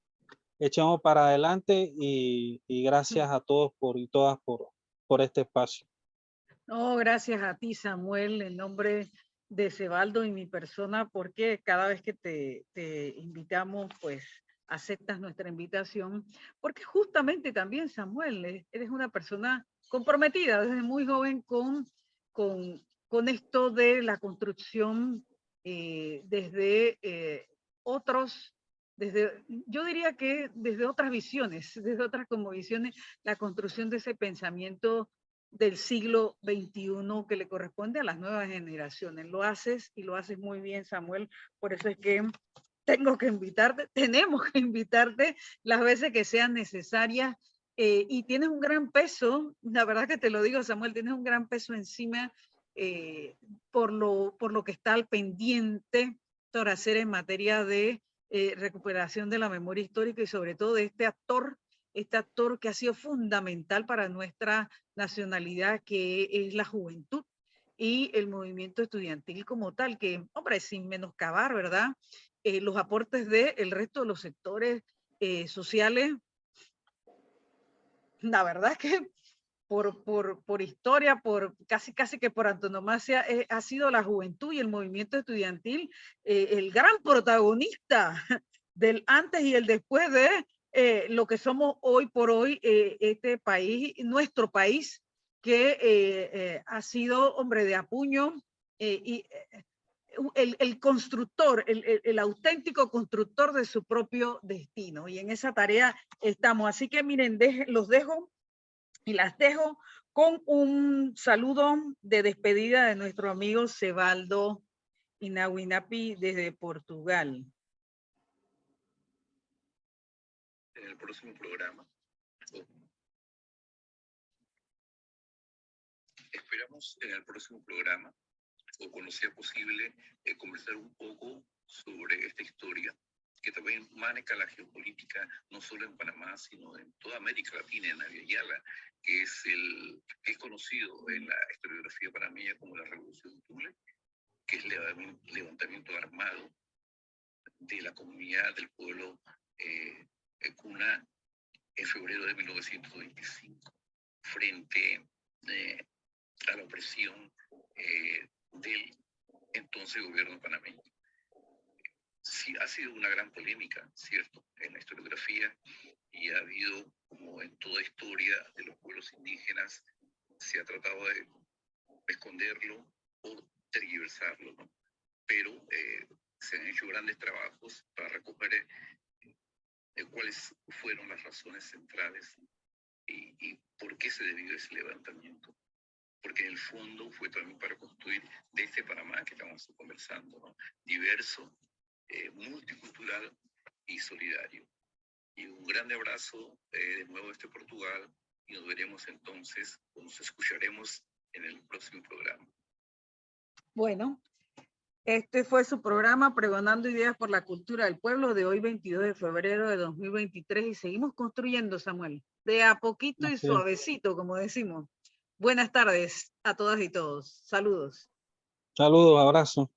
Speaker 3: echamos para adelante y gracias a todos y todas por este espacio.
Speaker 1: No, gracias a ti, Samuel, en nombre de Cebaldo y mi persona, porque cada vez que te invitamos, pues aceptas nuestra invitación, porque justamente también, Samuel, eres una persona comprometida desde muy joven con esto de la construcción desde otros, yo diría que desde otras visiones, desde otras como visiones, la construcción de ese pensamiento del siglo XXI que le corresponde a las nuevas generaciones. Lo haces y lo haces muy bien, Samuel. Por eso es que tengo que invitarte, tenemos que invitarte las veces que sean necesarias. Y tienes un gran peso, la verdad que te lo digo, Samuel, tienes un gran peso encima por lo que está al pendiente por hacer en materia de recuperación de la memoria histórica y sobre todo de este actor que ha sido fundamental para nuestra nacionalidad, que es la juventud y el movimiento estudiantil como tal, que, hombre, sin menoscabar, ¿verdad? Los aportes del resto de los sectores sociales, la verdad es que por historia, por casi que por antonomasia, ha sido la juventud y el movimiento estudiantil el gran protagonista del antes y el después de lo que somos hoy por hoy, este país, nuestro país, que ha sido hombre de apuño y el constructor, el auténtico constructor de su propio destino. Y en esa tarea estamos. Así que miren, los dejo y las dejo con un saludo de despedida de nuestro amigo Cebaldo Inawinapi desde Portugal.
Speaker 2: En el próximo programa, esperamos en el próximo programa, o cuando sea posible, conversar un poco sobre esta historia que también maneja la geopolítica no solo en Panamá, sino en toda América Latina, en Navia Yala, que es conocido en la historiografía panameña como la Revolución de Tule, que es el levantamiento armado de la comunidad del pueblo Cuna en febrero de 1925, frente a la opresión del entonces gobierno panameño. Sí, ha sido una gran polémica, ¿cierto?, en la historiografía, y ha habido, como en toda historia de los pueblos indígenas, se ha tratado de esconderlo o tergiversarlo, ¿no? Pero se han hecho grandes trabajos para recoger cuáles fueron las razones centrales y por qué se debió ese levantamiento. Porque en el fondo fue también para construir de este Panamá que estamos conversando, ¿no?, diverso, multicultural y solidario. Y un grande abrazo de nuevo desde Portugal, y nos veremos entonces, o nos escucharemos en el próximo programa.
Speaker 1: Bueno, este fue su programa Pregonando Ideas por la Cultura del Pueblo de hoy, 22 de febrero de 2023, y seguimos construyendo, Samuel, de a poquito y suavecito, como decimos. Buenas tardes a todas y todos. Saludos.
Speaker 3: Saludos, abrazos.